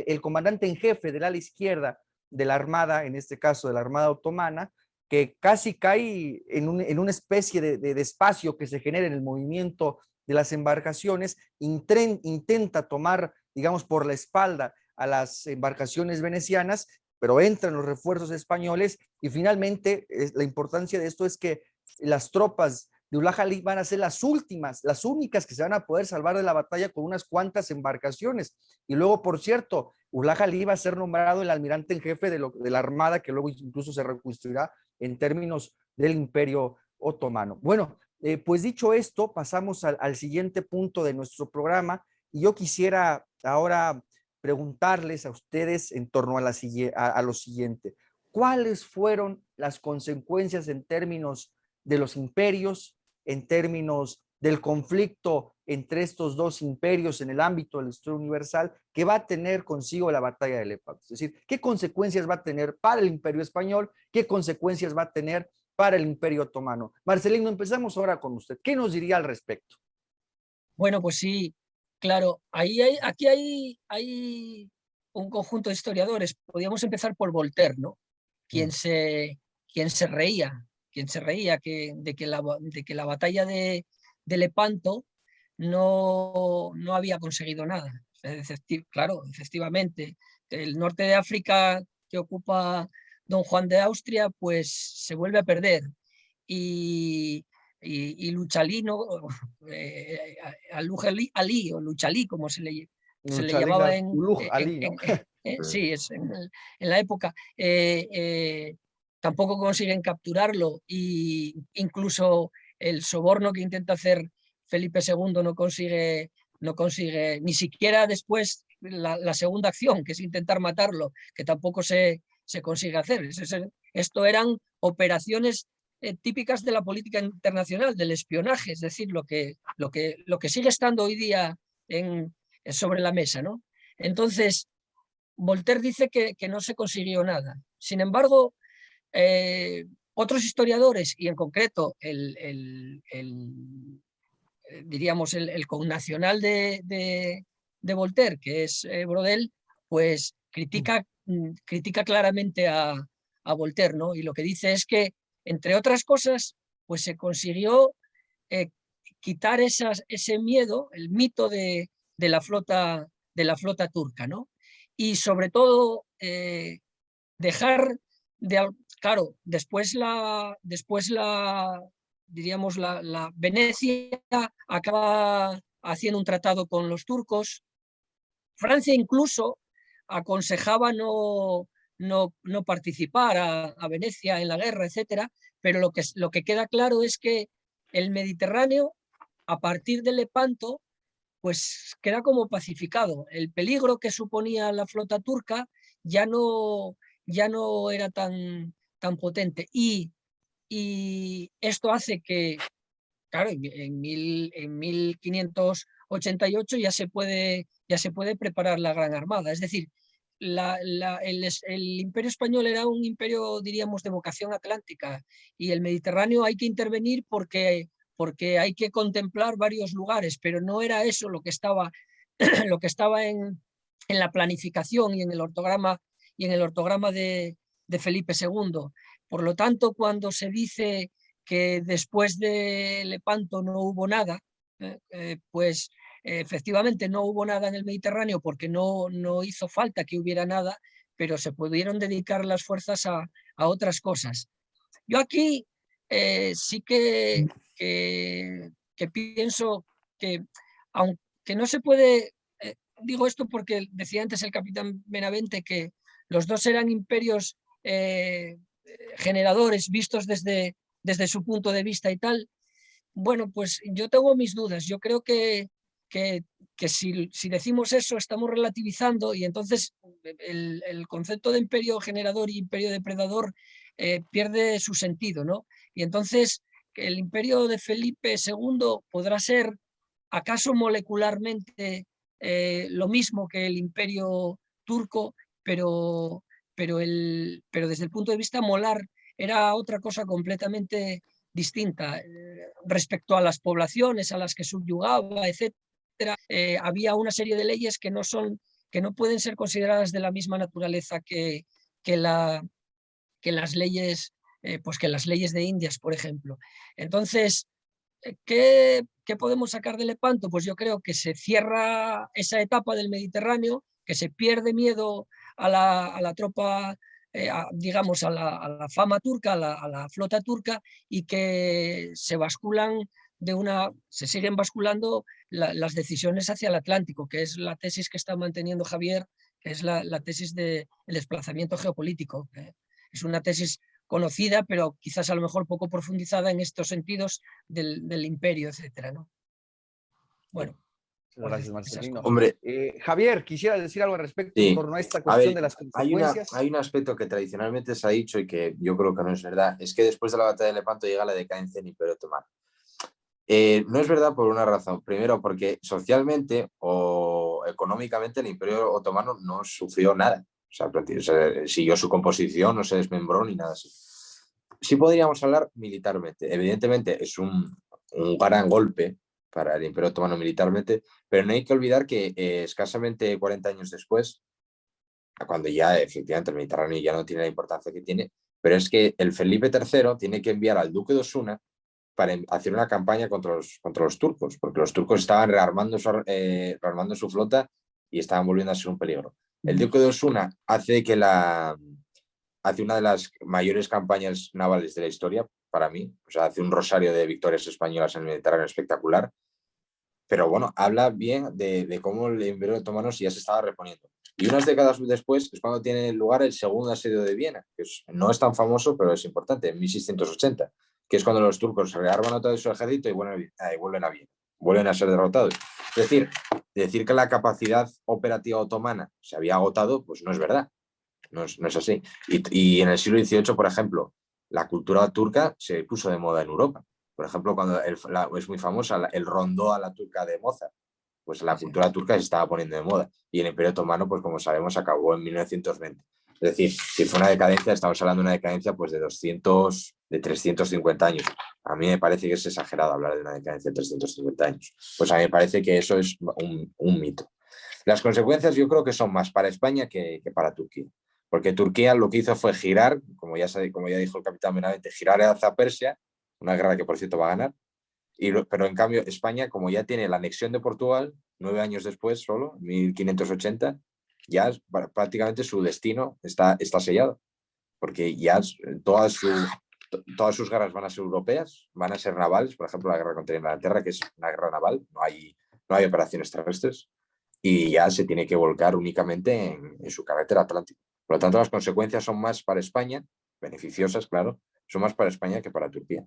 el comandante en jefe del ala izquierda de la armada, en este caso de la armada otomana, que casi cae en una especie de espacio que se genera en el movimiento de las embarcaciones, intenta tomar, digamos, por la espalda a las embarcaciones venecianas, pero entran los refuerzos españoles y finalmente la importancia de esto es que las tropas de Ullah Ali van a ser las últimas, las únicas que se van a poder salvar de la batalla con unas cuantas embarcaciones. Y luego, por cierto, Ullah Ali va a ser nombrado el almirante en jefe de la armada, que luego incluso se reconstruirá en términos del Imperio Otomano. Bueno, pues dicho esto, pasamos al siguiente punto de nuestro programa y yo quisiera ahora preguntarles a ustedes en torno a lo siguiente. ¿Cuáles fueron las consecuencias en términos de los imperios, en términos del conflicto entre estos dos imperios en el ámbito de la historia universal que va a tener consigo la batalla de Lepanto? Es decir, ¿qué consecuencias va a tener para el imperio español? ¿Qué consecuencias va a tener para el imperio otomano? Marcelino, empezamos ahora con usted. ¿Qué nos diría al respecto? Bueno, pues sí, claro, aquí hay un conjunto de historiadores. Podríamos empezar por Voltaire, ¿no? Quien se reía de que la batalla de Lepanto no había conseguido nada. Claro, efectivamente, el norte de África que ocupa don Juan de Austria, pues se vuelve a perder. Y Luchalí, ¿no? Ali o Luchalí, como se le llamaba Ali, ¿no? sí, en la época, tampoco consiguen capturarlo y incluso el soborno que intenta hacer Felipe II no consigue no consigue, ni siquiera después la segunda acción, que es intentar matarlo, que tampoco se consigue hacer. Esto eran operaciones típicas de la política internacional, del espionaje, es decir, lo que sigue estando hoy día sobre la mesa, ¿no? Entonces, Voltaire dice que no se consiguió nada. Sin embargo, otros historiadores, y en concreto diríamos el connacional de Voltaire, que es Brodel, pues critica claramente a Voltaire, ¿no? Y lo que dice es que, entre otras cosas, pues se consiguió quitar ese miedo, el mito de la flota turca, ¿no? Y sobre todo dejar de, claro, después diríamos la Venecia acaba haciendo un tratado con los turcos. Francia incluso aconsejaba no participar a Venecia en la guerra, etcétera, pero lo que queda claro es que el Mediterráneo, a partir de Lepanto, pues queda como pacificado. El peligro que suponía la flota turca ya no era tan potente. Y esto hace que, claro, en 1588 ya se puede preparar la Gran Armada. Es decir, el Imperio Español era un imperio, diríamos, de vocación atlántica, y el Mediterráneo hay que intervenir porque hay que contemplar varios lugares, pero no era eso lo que estaba, en la planificación y en el ortograma de Felipe II. Por lo tanto, cuando se dice que después de Lepanto no hubo nada, pues efectivamente no hubo nada en el Mediterráneo porque no hizo falta que hubiera nada, pero se pudieron dedicar las fuerzas a otras cosas. Yo aquí sí que pienso que, aunque no se puede, digo esto porque decía antes el capitán Benavente que los dos eran imperios generadores vistos desde su punto de vista y tal. Bueno, pues yo tengo mis dudas. Yo creo que si decimos eso estamos relativizando, y entonces el concepto de imperio generador y imperio depredador pierde su sentido, ¿no? Y entonces el imperio de Felipe II podrá ser acaso molecularmente lo mismo que el imperio turco, pero desde el punto de vista molar era otra cosa completamente distinta respecto a las poblaciones a las que subyugaba, etcétera. Había una serie de leyes que no pueden ser consideradas de la misma naturaleza que las leyes de Indias, por ejemplo. Entonces, ¿qué podemos sacar de Lepanto? Pues yo creo que se cierra esa etapa del Mediterráneo, que se pierde miedo a la tropa, digamos, a la fama turca, a la flota turca, y que se siguen basculando las decisiones hacia el Atlántico, que es la tesis que está manteniendo Javier, que es la tesis del desplazamiento geopolítico. Es una tesis conocida, pero quizás a lo mejor poco profundizada en estos sentidos del imperio, etcétera, ¿no? Bueno. Gracias, Marcelino. Hombre, Javier, quisiera decir algo al respecto sí. en torno a esta cuestión de las consecuencias. Hay un aspecto que tradicionalmente se ha dicho y que yo creo que no es verdad, es que después de la batalla de Lepanto llega la decadencia del Imperio Otomano. No es verdad por una razón. Primero, porque socialmente o económicamente el Imperio Otomano no sufrió nada. O sea, siguió su composición, no se desmembró ni nada así. Sí podríamos hablar militarmente. Evidentemente es un gran golpe para el Imperio Otomano militarmente, pero no hay que olvidar que escasamente 40 años después, cuando ya efectivamente el Mediterráneo ya no tiene la importancia que tiene, pero es que el Felipe III tiene que enviar al duque de Osuna para hacer una campaña contra los turcos, porque los turcos estaban rearmando su flota y estaban volviendo a ser un peligro. El duque de Osuna hace una de las mayores campañas navales de la historia, para mí, o sea, hace un rosario de victorias españolas en el Mediterráneo espectacular, pero bueno, habla bien de cómo el Imperio Otomano ya se estaba reponiendo. Y unas décadas después es cuando tiene lugar el segundo asedio de Viena, que no es tan famoso, pero es importante, en 1680, que es cuando los turcos rearman otra vez su ejército y vuelven a Viena, vuelven a ser derrotados. Es decir que la capacidad operativa otomana se había agotado, pues no es verdad. No es así. Y en el siglo XVIII, por ejemplo, la cultura turca se puso de moda en Europa. Por ejemplo, cuando es muy famosa el rondó a la turca de Mozart, pues la cultura turca se estaba poniendo de moda. Y el Imperio Otomano, pues como sabemos, acabó en 1920. Es decir, si fue una decadencia, estamos hablando de una decadencia pues de 350 años. A mí me parece que es exagerado hablar de una decadencia de 350 años. Pues a mí me parece que eso es un mito. Las consecuencias yo creo que son más para España que para Turquía. Porque Turquía lo que hizo fue girar, como ya dijo el capitán Benavente, girar hacia Persia, una guerra que por cierto va a ganar, pero en cambio España, como ya tiene la anexión de Portugal, 9 años después solo, 1580, ya prácticamente su destino está sellado, porque ya todas sus guerras van a ser europeas, van a ser navales, por ejemplo la guerra contra Inglaterra, que es una guerra naval, no hay operaciones terrestres, y ya se tiene que volcar únicamente en su carácter atlántico. Por lo tanto, las consecuencias son más para España, beneficiosas, claro, son más para España que para Turquía.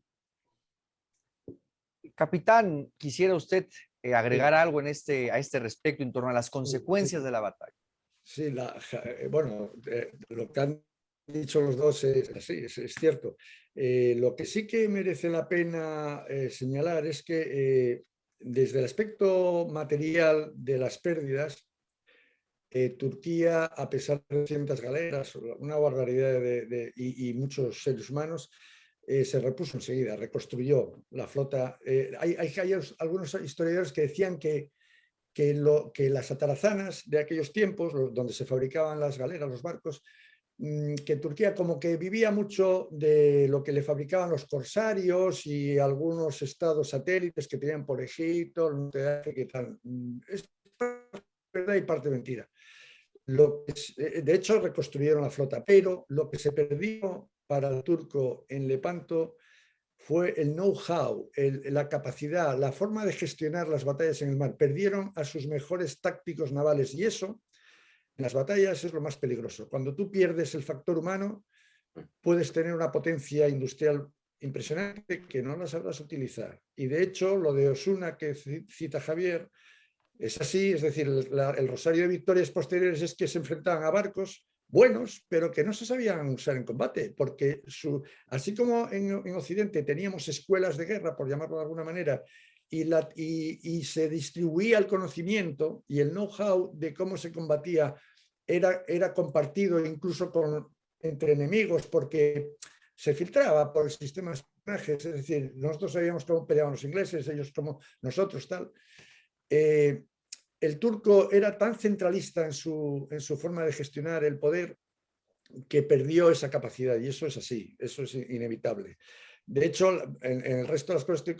Capitán, ¿quisiera usted agregar algo a este respecto en torno a las consecuencias de la batalla? Sí, bueno, lo que han dicho los dos es cierto. Lo que sí que merece la pena señalar es que desde el aspecto material de las pérdidas, Turquía, a pesar de 200 galeras, una barbaridad y muchos seres humanos, se repuso enseguida, reconstruyó la flota. Hay algunos historiadores que decían que las atarazanas de aquellos tiempos, donde se fabricaban las galeras, los barcos, que Turquía como que vivía mucho de lo que le fabricaban los corsarios y algunos estados satélites que tenían por Egipto, que tal. Es verdad y parte mentira. De hecho, reconstruyeron la flota, pero lo que se perdió para el turco en Lepanto fue el know-how, la capacidad, la forma de gestionar las batallas en el mar. Perdieron a sus mejores tácticos navales y eso en las batallas es lo más peligroso. Cuando tú pierdes el factor humano, puedes tener una potencia industrial impresionante que no la sabrás utilizar. Y de hecho, lo de Osuna que cita Javier es así, es decir, el rosario de victorias posteriores es que se enfrentaban a barcos buenos, pero que no se sabían usar en combate, porque así como en Occidente teníamos escuelas de guerra, por llamarlo de alguna manera, y se distribuía el conocimiento y el know-how de cómo se combatía era compartido incluso entre enemigos, porque se filtraba por el sistema de espionaje, es decir, nosotros sabíamos cómo peleaban los ingleses, ellos como nosotros, tal. El turco era tan centralista en su forma de gestionar el poder que perdió esa capacidad, y eso es así, eso es inevitable. De hecho, en el resto de las cosas estoy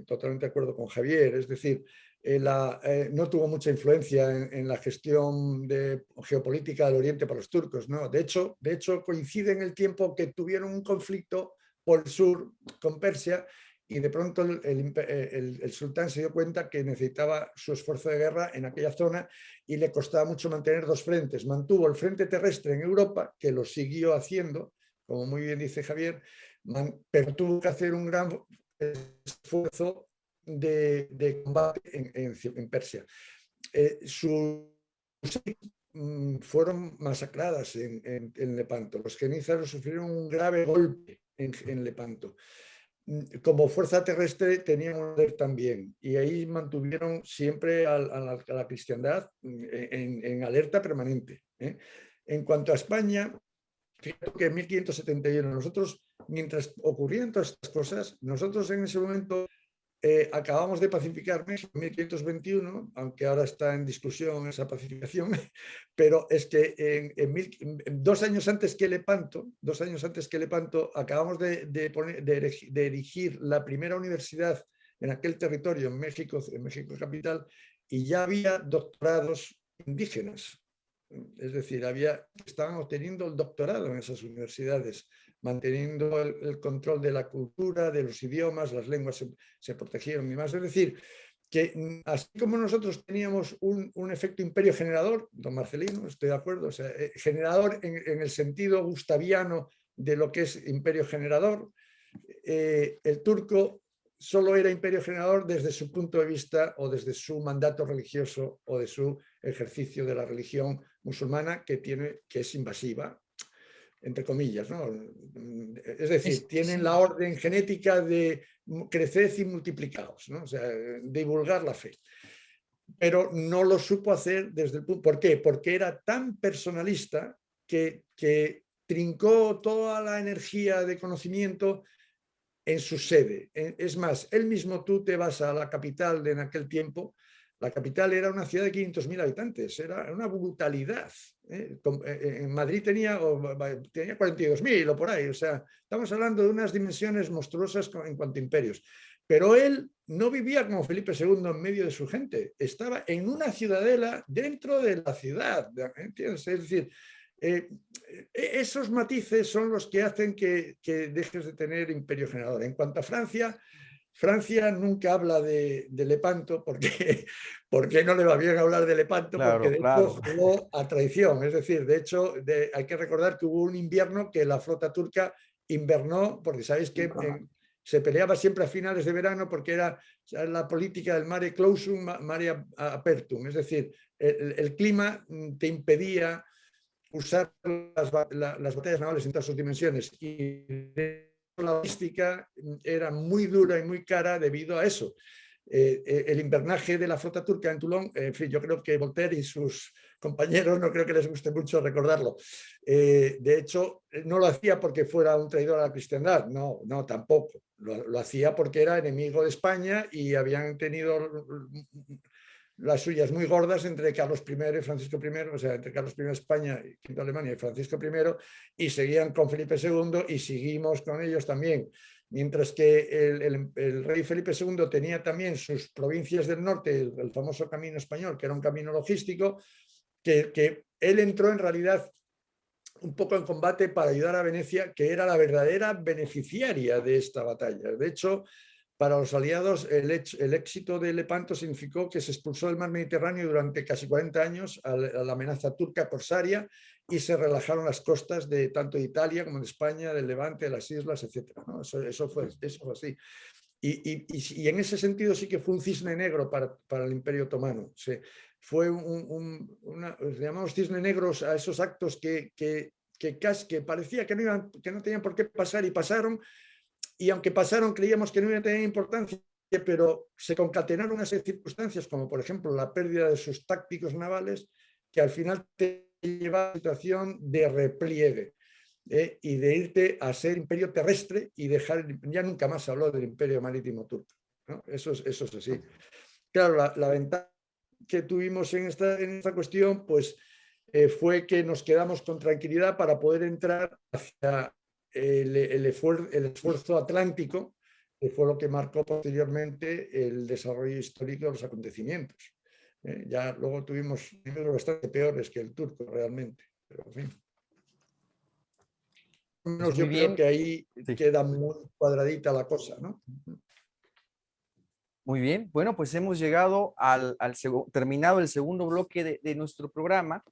totalmente de acuerdo con Javier, es decir, no tuvo mucha influencia en la gestión geopolítica del Oriente para los turcos, ¿no? De hecho, coincide en el tiempo que tuvieron un conflicto por el sur con Persia, y de pronto el sultán se dio cuenta que necesitaba su esfuerzo de guerra en aquella zona y le costaba mucho mantener dos frentes. Mantuvo el frente terrestre en Europa, que lo siguió haciendo, como muy bien dice Javier, pero tuvo que hacer un gran esfuerzo de combate en Persia. Fueron masacradas en Lepanto. Los genízaros sufrieron un grave golpe en Lepanto. Como fuerza terrestre tenían un poder también, y ahí mantuvieron siempre a la cristiandad en alerta permanente. En cuanto a España, fíjate que en 1571 nosotros, mientras ocurrían todas estas cosas, nosotros en ese momento acabamos de pacificar México en 1521, aunque ahora está en discusión esa pacificación, pero es que 2 años antes que Lepanto, acabamos de erigir la primera universidad en aquel territorio, en México capital, y ya había doctorados indígenas. Es decir, estaban obteniendo el doctorado en esas universidades, manteniendo el control de la cultura, de los idiomas, las lenguas se protegieron y más. Es decir, que así como nosotros teníamos un efecto imperio generador, don Marcelino, estoy de acuerdo, o sea, generador en el sentido gustaviano de lo que es imperio generador, el turco solo era imperio generador desde su punto de vista o desde su mandato religioso o de su ejercicio de la religión musulmana que es invasiva, entre comillas, ¿no? Es decir, tienen la orden genética de creced y multiplicaos, ¿no? O sea, divulgar la fe. Pero no lo supo hacer desde el punto... ¿Por qué? Porque era tan personalista que trincó toda la energía de conocimiento en su sede. Es más, él mismo, tú te vas a la capital de en aquel tiempo, la capital era una ciudad de 500.000 habitantes, era una brutalidad. En Madrid tenía 42.000 o por ahí, o sea, estamos hablando de unas dimensiones monstruosas en cuanto a imperios. Pero él no vivía como Felipe II en medio de su gente, estaba en una ciudadela dentro de la ciudad, ¿entiendes? Es decir, esos matices son los que hacen que dejes de tener imperio generador. En cuanto a Francia, Francia nunca habla de Lepanto porque no le va bien hablar de Lepanto, Claro, porque de claro. hecho jugó a traición. Es decir, de hecho, hay que recordar que hubo un invierno que la flota turca invernó, porque sabéis que se peleaba siempre a finales de verano porque era la política del mare clausum, mare apertum. Es decir, el clima te impedía usar las batallas navales en todas sus dimensiones y la logística era muy dura y muy cara debido a eso. El invernaje de la flota turca en Toulon, en fin, yo creo que Voltaire y sus compañeros no creo que les guste mucho recordarlo. De hecho, no lo hacía porque fuera un traidor a la cristiandad, no, tampoco. Lo hacía porque era enemigo de España y habían tenido las suyas muy gordas entre Carlos I y Francisco I, o sea, entre Carlos I de España, V Alemania y Francisco I, y seguían con Felipe II y seguimos con ellos también. Mientras que el rey Felipe II tenía también sus provincias del norte, el famoso camino español, que era un camino logístico, que él entró en realidad un poco en combate para ayudar a Venecia, que era la verdadera beneficiaria de esta batalla. De hecho, para los aliados, el éxito de Lepanto significó que se expulsó del mar Mediterráneo durante casi 40 años a la amenaza turca corsaria y se relajaron las costas de tanto de Italia como de España, del Levante, de las islas, etc. ¿no? Eso fue así. Y en ese sentido sí que fue un cisne negro para el Imperio Otomano. Fue llamamos cisne negros a esos actos que parecía que no tenían por qué pasar y pasaron. Y aunque pasaron, creíamos que no iban a tener importancia, pero se concatenaron unas circunstancias, como por ejemplo la pérdida de sus tácticos navales, que al final te lleva a una situación de repliegue y de irte a ser imperio terrestre y dejar, ya nunca más se habló del imperio marítimo turco, ¿no? Eso es así. Claro, la ventaja que tuvimos en esta cuestión, pues fue que nos quedamos con tranquilidad para poder entrar hacia el esfuerzo atlántico, que fue lo que marcó posteriormente el desarrollo histórico de los acontecimientos. Ya luego tuvimos niveles bastante peores que el turco realmente, pero en fin. Pues yo creo que ahí queda muy cuadradita la cosa, ¿no? Muy bien, bueno, pues hemos llegado terminado el segundo bloque de nuestro programa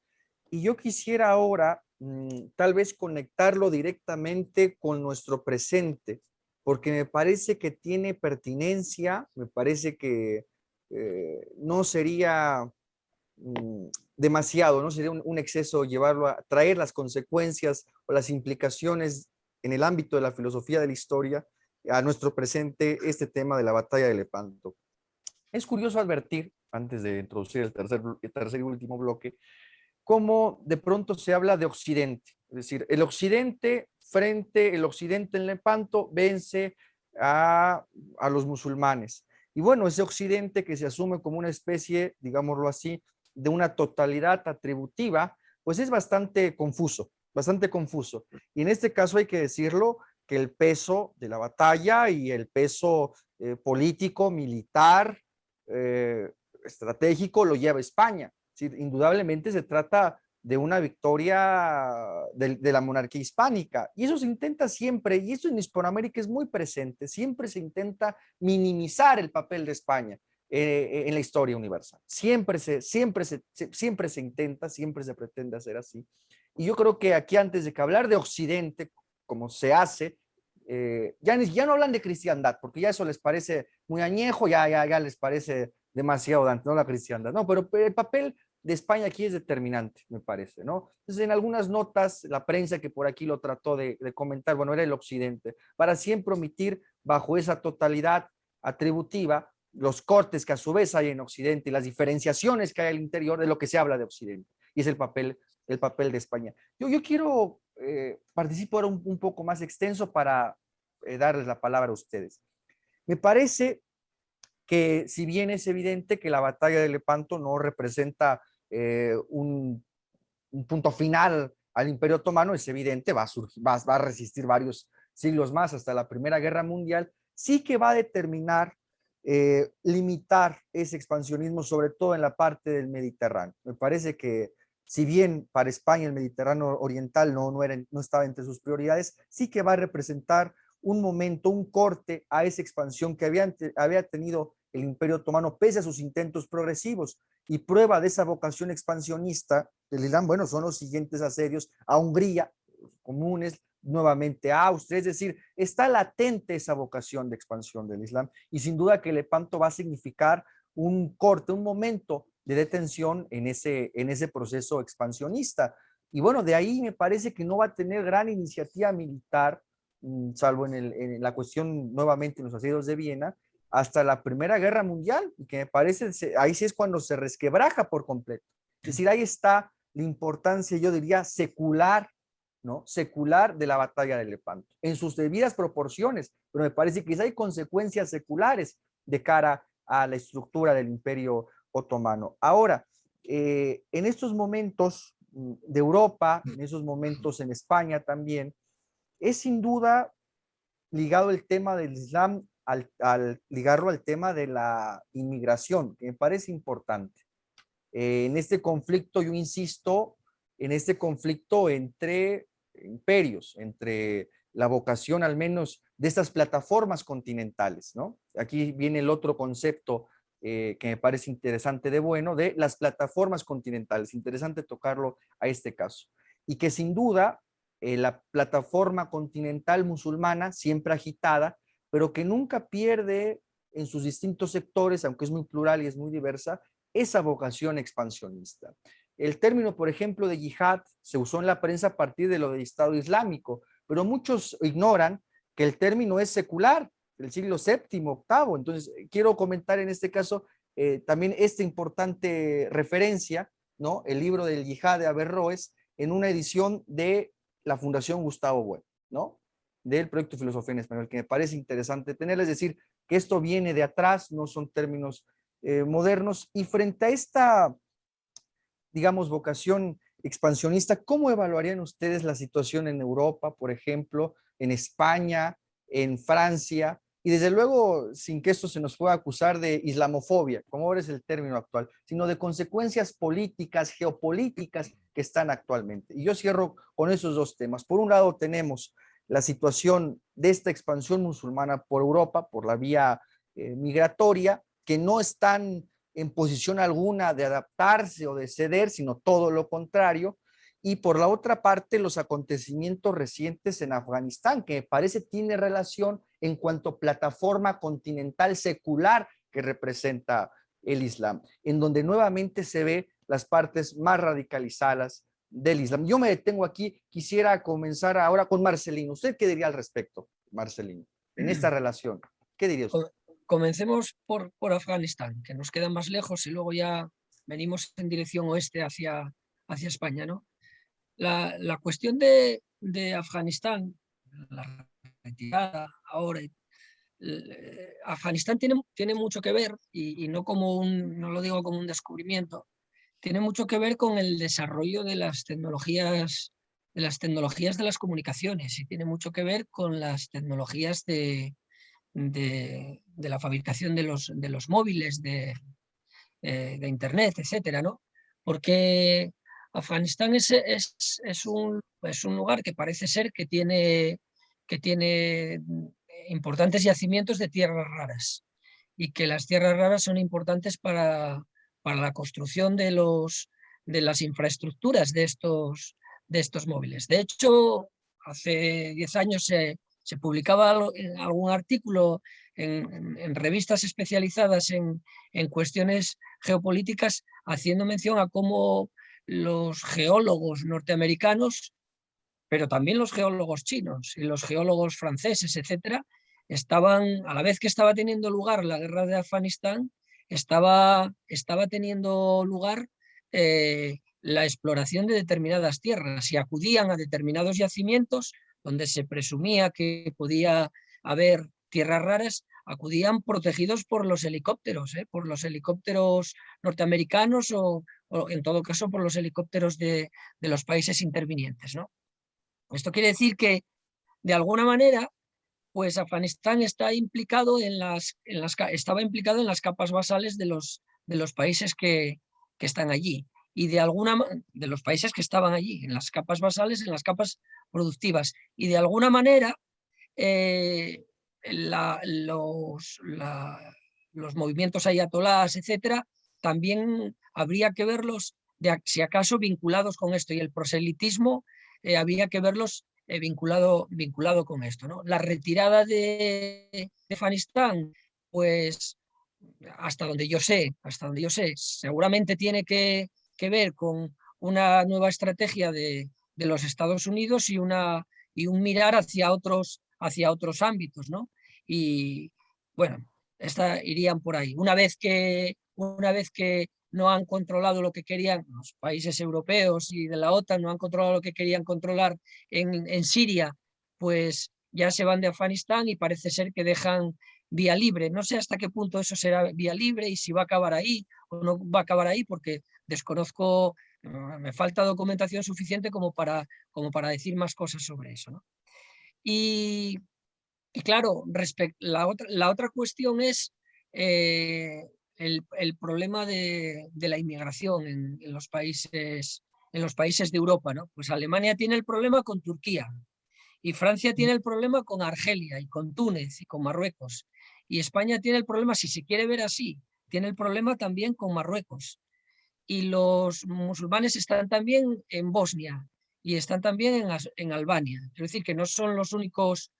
y yo quisiera ahora tal vez conectarlo directamente con nuestro presente, porque me parece que tiene pertinencia, me parece que no sería demasiado, no sería un exceso llevarlo a traer las consecuencias o las implicaciones en el ámbito de la filosofía de la historia a nuestro presente este tema de la batalla de Lepanto. Es curioso advertir, antes de introducir el tercer y último bloque, cómo de pronto se habla de Occidente. Es decir, el Occidente en Lepanto vence a los musulmanes. Y bueno, ese Occidente que se asume como una especie, digámoslo así, de una totalidad atributiva, pues es bastante confuso. Y en este caso hay que decirlo, que el peso de la batalla y el peso político, militar, estratégico lo lleva España. ¿Sí? Indudablemente se trata de una victoria de la monarquía hispánica y eso se intenta siempre, y eso en Hispanoamérica es muy presente, siempre se intenta minimizar el papel de España en la historia universal. Siempre se intenta, siempre se pretende hacer así. Y yo creo que aquí, antes de que hablar de Occidente, como se hace, ya no hablan de cristiandad, porque ya eso les parece muy añejo, ya les parece demasiado dante, ¿no? La cristiandad, ¿no? Pero el papel de España aquí es determinante, me parece, ¿no? Entonces, en algunas notas, la prensa que por aquí lo trató de comentar, bueno, era el occidente, para siempre omitir bajo esa totalidad atributiva los cortes que a su vez hay en occidente y las diferenciaciones que hay al interior de lo que se habla de occidente, y es el papel de España. Yo quiero participar un poco más extenso para darles la palabra a ustedes. Me parece que si bien es evidente que la batalla de Lepanto no representa un punto final al Imperio Otomano, es evidente, va a resistir varios siglos más hasta la Primera Guerra Mundial, sí que va a determinar limitar ese expansionismo, sobre todo en la parte del Mediterráneo. Me parece que si bien para España el Mediterráneo oriental no estaba entre sus prioridades, sí que va a representar un momento, un corte a esa expansión que había tenido el Imperio Otomano pese a sus intentos progresivos. Y prueba de esa vocación expansionista del Islam, bueno, son los siguientes asedios a Hungría, comunes, nuevamente a Austria, es decir, está latente esa vocación de expansión del Islam y sin duda que Lepanto va a significar un corte, un momento de detención en ese proceso expansionista. Y bueno, de ahí me parece que no va a tener gran iniciativa militar, salvo en la cuestión nuevamente en los asedios de Viena, hasta la Primera Guerra Mundial, y que me parece, ahí sí es cuando se resquebraja por completo. Es decir, ahí está la importancia, yo diría, secular, ¿no? Secular de la batalla de Lepanto, en sus debidas proporciones, pero me parece que hay consecuencias seculares de cara a la estructura del Imperio Otomano. Ahora, en estos momentos de Europa, en esos momentos en España también, es sin duda ligado el tema del Islam al ligarlo al tema de la inmigración, que me parece importante. En este conflicto, yo insisto, en este conflicto entre imperios, entre la vocación al menos de estas plataformas continentales, ¿no? Aquí viene el otro concepto que me parece interesante de las plataformas continentales, interesante tocarlo a este caso, y que sin duda la plataforma continental musulmana, siempre agitada, pero que nunca pierde en sus distintos sectores, aunque es muy plural y es muy diversa, esa vocación expansionista. El término, por ejemplo, de yihad se usó en la prensa a partir de lo del Estado Islámico, pero muchos ignoran que el término es secular, del siglo VII, VIII. Entonces, quiero comentar en este caso también esta importante referencia, ¿no? El libro del yihad de Averroes, en una edición de la Fundación Gustavo Bueno, ¿no? Del proyecto Filosofía en Español, que me parece interesante tener, es decir, que esto viene de atrás, no son términos modernos, y frente a esta, digamos, vocación expansionista, ¿cómo evaluarían ustedes la situación en Europa, por ejemplo, en España, en Francia, y desde luego, sin que esto se nos pueda acusar de islamofobia, como ahora es el término actual, sino de consecuencias políticas, geopolíticas que están actualmente? Y yo cierro con esos dos temas. Por un lado tenemos la situación de esta expansión musulmana por Europa, por la vía migratoria, que no están en posición alguna de adaptarse o de ceder, sino todo lo contrario. Y por la otra parte, los acontecimientos recientes en Afganistán, que me parece tiene relación en cuanto a plataforma continental secular que representa el Islam, en donde nuevamente se ve las partes más radicalizadas del Islam. Yo me detengo aquí, quisiera comenzar ahora con Marcelino. ¿Usted qué diría al respecto, Marcelino, en esta relación? ¿Qué diría usted? Comencemos por Afganistán, que nos queda más lejos y luego ya venimos en dirección oeste hacia España, ¿no? La cuestión de Afganistán, la retirada ahora, Afganistán tiene mucho que ver, y no lo digo como un descubrimiento, tiene mucho que ver con el desarrollo de las tecnologías de las comunicaciones, y tiene mucho que ver con las tecnologías de la fabricación de los móviles, de Internet, etcétera, ¿no? Porque Afganistán es un lugar que parece ser que tiene importantes yacimientos de tierras raras, y que las tierras raras son importantes para la construcción de las infraestructuras de estos móviles. De hecho, hace 10 años se se publicaba algún artículo en revistas especializadas en cuestiones geopolíticas, haciendo mención a cómo los geólogos norteamericanos, pero también los geólogos chinos y los geólogos franceses, etcétera, estaban, a la vez que estaba teniendo lugar la guerra de Afganistán, estaba teniendo lugar la exploración de determinadas tierras y acudían a determinados yacimientos donde se presumía que podía haber tierras raras, acudían protegidos por los helicópteros norteamericanos o en todo caso por los helicópteros de los países intervinientes, ¿no? Esto quiere decir que, de alguna manera, pues Afganistán está implicado estaba implicado en las capas basales de los países que están allí y de los países que estaban allí, en las capas basales, en las capas productivas. Y de alguna manera los movimientos ayatolás, etcétera, también habría que verlos, si acaso, vinculados con esto. Y el proselitismo habría que verlos vinculado con esto, ¿no? La retirada de Afganistán, pues hasta donde yo sé, seguramente tiene que ver con una nueva estrategia de los Estados Unidos y un mirar hacia otros ámbitos, ¿no? Y bueno, irían por ahí. Una vez que no han controlado lo que querían, los países europeos y de la OTAN no han controlado lo que querían controlar en Siria, pues ya se van de Afganistán y parece ser que dejan vía libre. No sé hasta qué punto eso será vía libre y si va a acabar ahí o no va a acabar ahí, porque desconozco, me falta documentación suficiente como para decir más cosas sobre eso, ¿no? Y claro, la otra cuestión es el problema de la inmigración en los países de Europa, ¿no? Pues Alemania tiene el problema con Turquía y Francia tiene el problema con Argelia y con Túnez y con Marruecos. Y España tiene el problema, si se quiere ver así, tiene el problema también con Marruecos. Y los musulmanes están también en Bosnia y están también en Albania. Es decir, que no son los únicos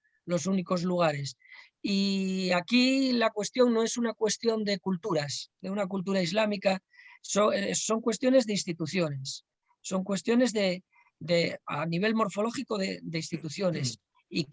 lugares. Y aquí la cuestión no es una cuestión de culturas, de una cultura islámica, son cuestiones de instituciones, son cuestiones a nivel morfológico de instituciones y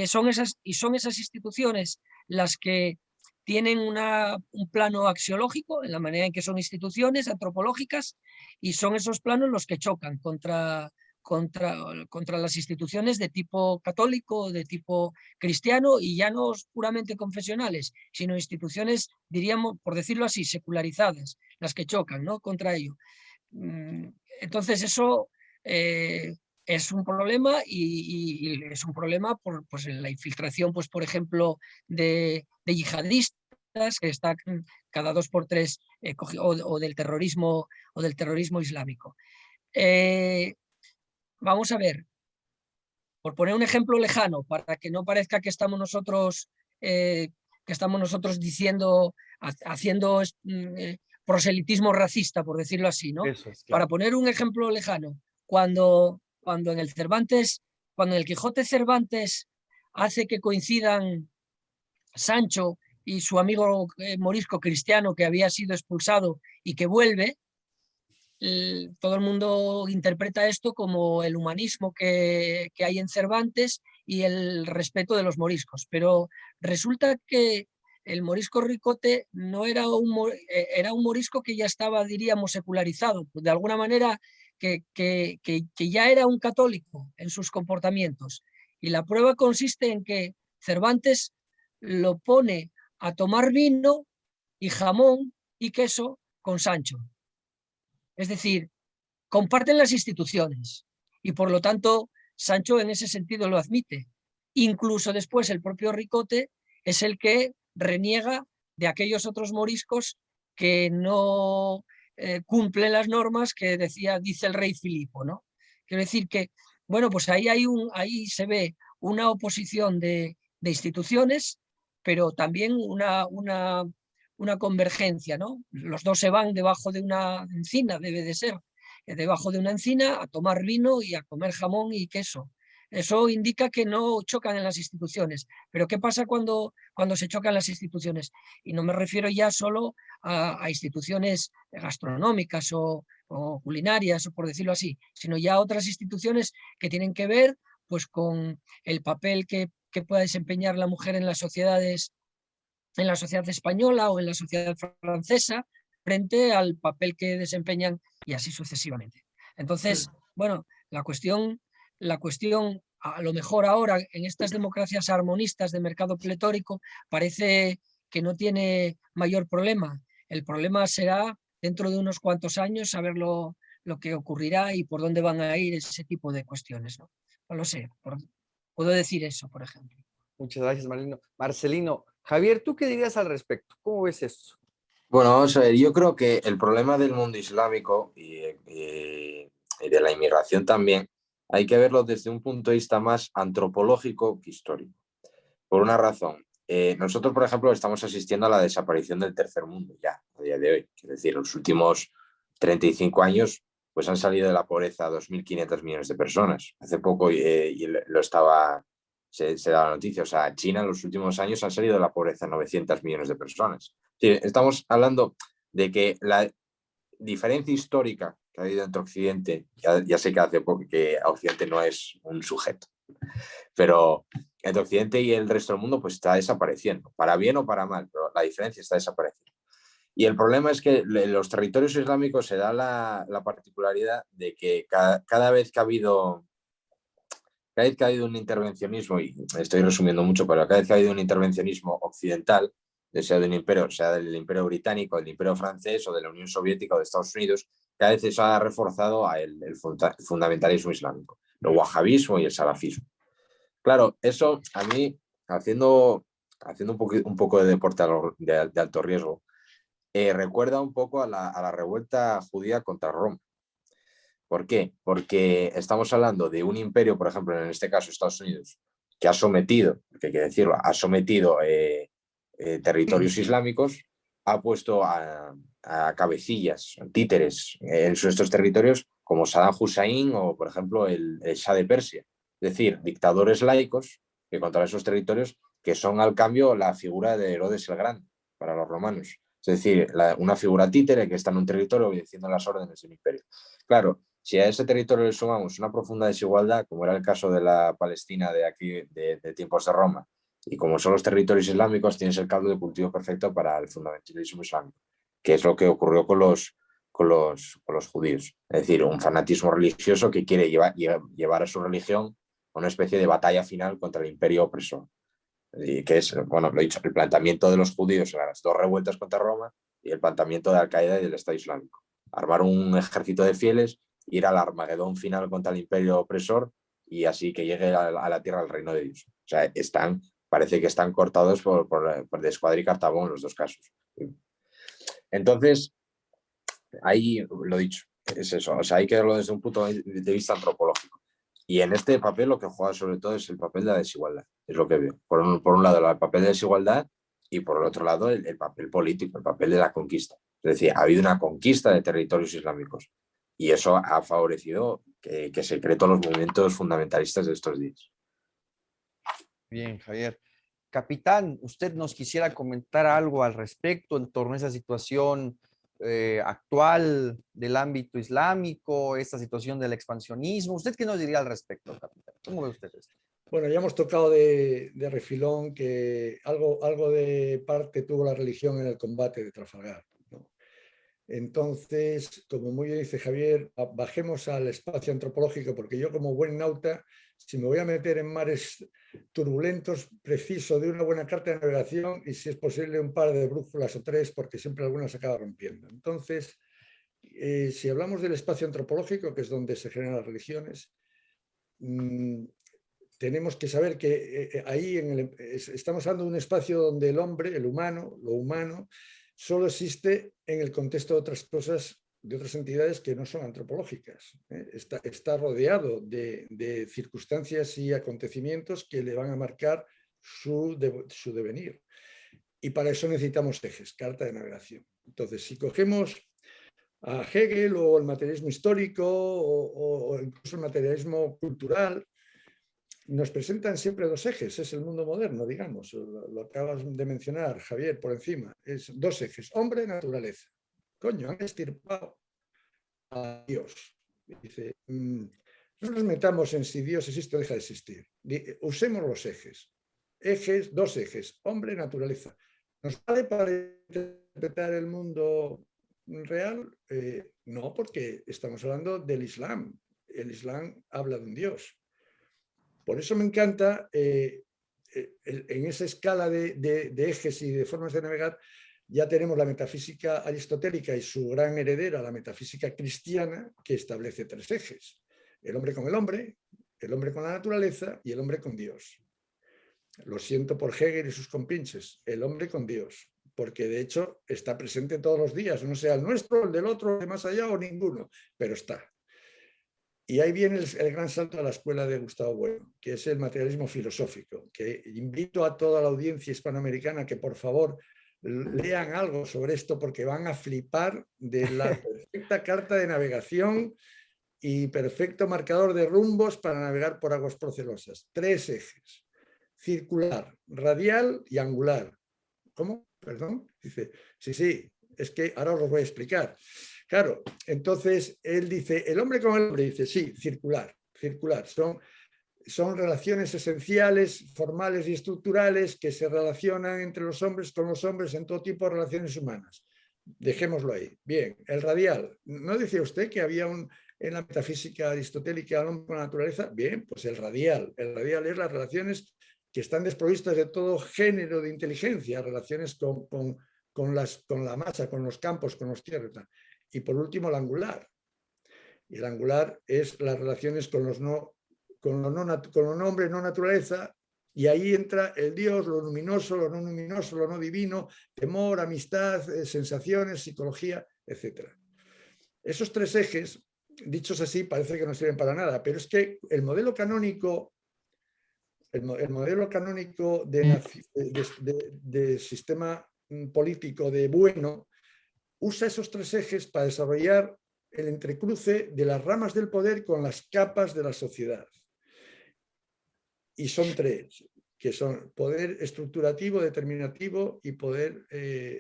son esas instituciones las que tienen un plano axiológico en la manera en que son instituciones antropológicas y son esos planos los que chocan contra las instituciones de tipo católico, de tipo cristiano y ya no puramente confesionales, sino instituciones, diríamos, por decirlo así, secularizadas, las que chocan, ¿no?, contra ello. Entonces eso es un problema y es un problema por pues, la infiltración, pues, por ejemplo, de yihadistas que están cada 2 por 3 o del terrorismo islámico. Vamos a ver, por poner un ejemplo lejano, para que no parezca que estamos nosotros diciendo, haciendo proselitismo racista, por decirlo así, ¿no? Eso es, Para claro. poner un ejemplo lejano, cuando en el Quijote Cervantes hace que coincidan Sancho y su amigo morisco cristiano que había sido expulsado y que vuelve, todo el mundo interpreta esto como el humanismo que hay en Cervantes y el respeto de los moriscos, pero resulta que el morisco Ricote no era era un morisco que ya estaba, diríamos, secularizado, de alguna manera que ya era un católico en sus comportamientos. Y la prueba consiste en que Cervantes lo pone a tomar vino y jamón y queso con Sancho. Es decir, comparten las instituciones y por lo tanto Sancho en ese sentido lo admite. Incluso después el propio Ricote es el que reniega de aquellos otros moriscos que no cumplen las normas que dice el rey Filipo, ¿no? Quiero decir que, bueno, pues ahí se ve una oposición de instituciones, pero también una convergencia, ¿no? Los dos se van debajo de una encina, debe de ser, debajo de una encina a tomar vino y a comer jamón y queso. Eso indica que no chocan en las instituciones. Pero ¿qué pasa cuando se chocan las instituciones? Y no me refiero ya solo a instituciones gastronómicas o culinarias, o por decirlo así, sino ya a otras instituciones que tienen que ver pues, con el papel que pueda desempeñar la mujer en las sociedades, en la sociedad española o en la sociedad francesa, frente al papel que desempeñan y así sucesivamente. Entonces, bueno, la cuestión a lo mejor ahora en estas democracias armonistas de mercado pletórico parece que no tiene mayor problema. El problema será dentro de unos cuantos años saber lo que ocurrirá y por dónde van a ir ese tipo de cuestiones. No, no lo sé, puedo decir eso, por ejemplo. Muchas gracias, Marcelino. Javier, ¿tú qué dirías al respecto? ¿Cómo ves esto? Bueno, vamos a ver, yo creo que el problema del mundo islámico y de la inmigración también hay que verlo desde un punto de vista más antropológico que histórico. Por una razón, nosotros, por ejemplo, estamos asistiendo a la desaparición del tercer mundo ya, a día de hoy. Es decir, en los últimos 35 años pues han salido de la pobreza 2.500 millones de personas. Hace poco se da la noticia, o sea, China en los últimos años han salido de la pobreza 900 millones de personas. Es decir, estamos hablando de que la diferencia histórica que ha habido entre Occidente, ya sé que hace poco que Occidente no es un sujeto, pero entre Occidente y el resto del mundo pues está desapareciendo, para bien o para mal, pero la diferencia está desapareciendo. Y el problema es que en los territorios islámicos se da la particularidad de que cada vez que ha habido un intervencionismo, y estoy resumiendo mucho, pero cada vez que ha habido un intervencionismo occidental, sea de un imperio, sea del imperio británico, del imperio francés o de la Unión Soviética o de Estados Unidos, cada vez se ha reforzado el fundamentalismo islámico, el wahabismo y el salafismo. Claro, eso a mí, haciendo un poco de deporte de alto riesgo, recuerda un poco a la revuelta judía contra Roma. ¿Por qué? Porque estamos hablando de un imperio, por ejemplo, en este caso Estados Unidos, que ha sometido, que hay que decirlo, ha sometido territorios islámicos, ha puesto a cabecillas, títeres en estos territorios como Saddam Hussein o, por ejemplo, el Shah de Persia. Es decir, dictadores laicos que controlan esos territorios que son al cambio la figura de Herodes el Grande para los romanos. Es decir, una figura títere que está en un territorio obedeciendo las órdenes del imperio. Claro, si a ese territorio le sumamos una profunda desigualdad, como era el caso de la Palestina de aquí, de tiempos de Roma, y como son los territorios islámicos, tienes el caldo de cultivo perfecto para el fundamentalismo islámico, que es lo que ocurrió con los judíos. Es decir, un fanatismo religioso que quiere llevar a su religión a una especie de batalla final contra el imperio opresor. Y que es, bueno, lo he dicho, el planteamiento de los judíos en las dos revueltas contra Roma y el planteamiento de Al-Qaeda y del Estado Islámico. Armar un ejército de fieles, ir al Armagedón final contra el imperio opresor y así que llegue a la tierra el reino de Dios. O sea, parece que están cortados por Descuadra y Cartabón en los dos casos. Entonces, ahí lo he dicho, es eso. O sea, hay que verlo desde un punto de vista antropológico. Y en este papel lo que juega sobre todo es el papel de la desigualdad, es lo que veo. Por un lado, el papel de desigualdad y por el otro lado, el papel político, el papel de la conquista. Es decir, ha habido una conquista de territorios islámicos y eso ha favorecido que se creen todos los movimientos fundamentalistas de estos días. Bien, Javier. Capitán, ¿usted nos quisiera comentar algo al respecto en torno a esa situación actual del ámbito islámico, esta situación del expansionismo? ¿Usted qué nos diría al respecto, capitán? ¿Cómo ve usted esto? Bueno, ya hemos tocado de refilón que algo de parte tuvo la religión en el combate de Trafalgar, ¿no? Entonces, como muy bien dice Javier, bajemos al espacio antropológico, porque yo como buen nauta, si me voy a meter en mares turbulentos, preciso de una buena carta de navegación y si es posible un par de brújulas o tres, porque siempre alguna se acaba rompiendo. Entonces, si hablamos del espacio antropológico, que es donde se generan las religiones, tenemos que saber que ahí estamos hablando de un espacio donde el hombre, el humano, lo humano, solo existe en el contexto de otras cosas, de otras entidades que no son antropológicas. Está rodeado de circunstancias y acontecimientos que le van a marcar su devenir. Y para eso necesitamos ejes, carta de navegación. Entonces, si cogemos a Hegel o el materialismo histórico o incluso el materialismo cultural, nos presentan siempre dos ejes, es el mundo moderno, digamos, lo acabas de mencionar, Javier, por encima, es dos ejes, hombre y naturaleza. Coño, han extirpado a Dios. Dice, no nos metamos en si Dios existe o deja de existir. Usemos los ejes. Dos ejes, hombre y naturaleza. ¿Nos vale para interpretar el mundo real? No, porque estamos hablando del Islam. El Islam habla de un Dios. Por eso me encanta, en esa escala de ejes y de formas de navegar, ya tenemos la metafísica aristotélica y su gran heredera, la metafísica cristiana, que establece tres ejes. El hombre con la naturaleza y el hombre con Dios. Lo siento por Hegel y sus compinches, el hombre con Dios, porque de hecho está presente todos los días, no sea el nuestro, el del otro, el de más allá o ninguno, pero está. Y ahí viene el gran salto a la escuela de Gustavo Bueno, que es el materialismo filosófico, que invito a toda la audiencia hispanoamericana que por favor lean algo sobre esto porque van a flipar de la perfecta carta de navegación y perfecto marcador de rumbos para navegar por aguas procelosas. Tres ejes, circular, radial y angular. ¿Cómo? Perdón. Dice, sí, es que ahora os lo voy a explicar. Claro, entonces él dice, el hombre con el hombre, dice, sí, circular. Son relaciones esenciales, formales y estructurales que se relacionan entre los hombres con los hombres en todo tipo de relaciones humanas. Dejémoslo ahí. Bien, el radial. ¿No decía usted que había en la metafísica aristotélica al hombre con la naturaleza? Bien, pues el radial. El radial es las relaciones que están desprovistas de todo género de inteligencia, relaciones con la masa, con los campos, con los tierras. Y por último, el angular. Y el angular es las relaciones con lo nombre, no naturaleza, y ahí entra el Dios, lo luminoso, lo no luminoso, lo no divino, temor, amistad, sensaciones, psicología, etc. Esos tres ejes, dichos así, parece que no sirven para nada, pero es que el modelo canónico de sistema político de Bueno usa esos tres ejes para desarrollar el entrecruce de las ramas del poder con las capas de la sociedad. Y son tres, que son poder estructurativo, determinativo y poder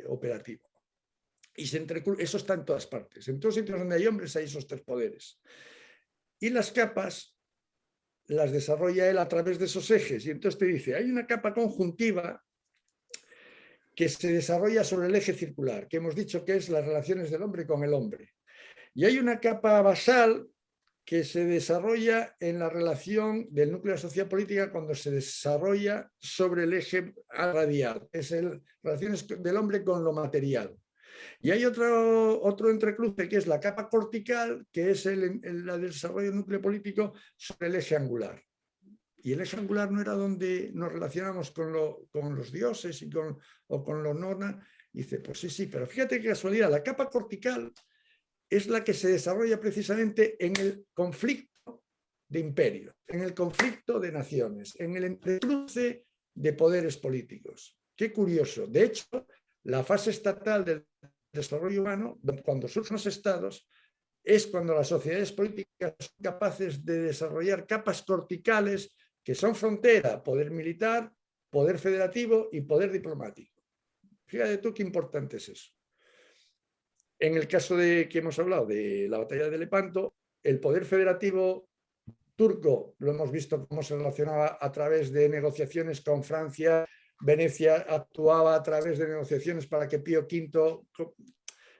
operativo. Y eso está en todas partes. En todos sitios donde hay hombres hay esos tres poderes. Y las capas las desarrolla él a través de esos ejes. Y entonces te dice, hay una capa conjuntiva que se desarrolla sobre el eje circular, que hemos dicho que es las relaciones del hombre con el hombre. Y hay una capa basal que se desarrolla en la relación del núcleo de la sociedad política cuando se desarrolla sobre el eje radial, es relaciones del hombre con lo material. Y hay otro entrecruce que es la capa cortical, que es el desarrollo del núcleo político sobre el eje angular. Y el eje angular no era donde nos relacionamos con los dioses o con lo nona. Dice, pues sí, pero fíjate qué casualidad, la capa cortical es la que se desarrolla precisamente en el conflicto de imperios, en el conflicto de naciones, en el entrecruce de poderes políticos. Qué curioso. De hecho, la fase estatal del desarrollo humano, cuando surgen los estados, es cuando las sociedades políticas son capaces de desarrollar capas corticales que son frontera, poder militar, poder federativo y poder diplomático. Fíjate tú qué importante es eso. En el caso de que hemos hablado de la batalla de Lepanto, el poder federativo turco, lo hemos visto cómo se relacionaba a través de negociaciones con Francia. Venecia actuaba a través de negociaciones para que Pío V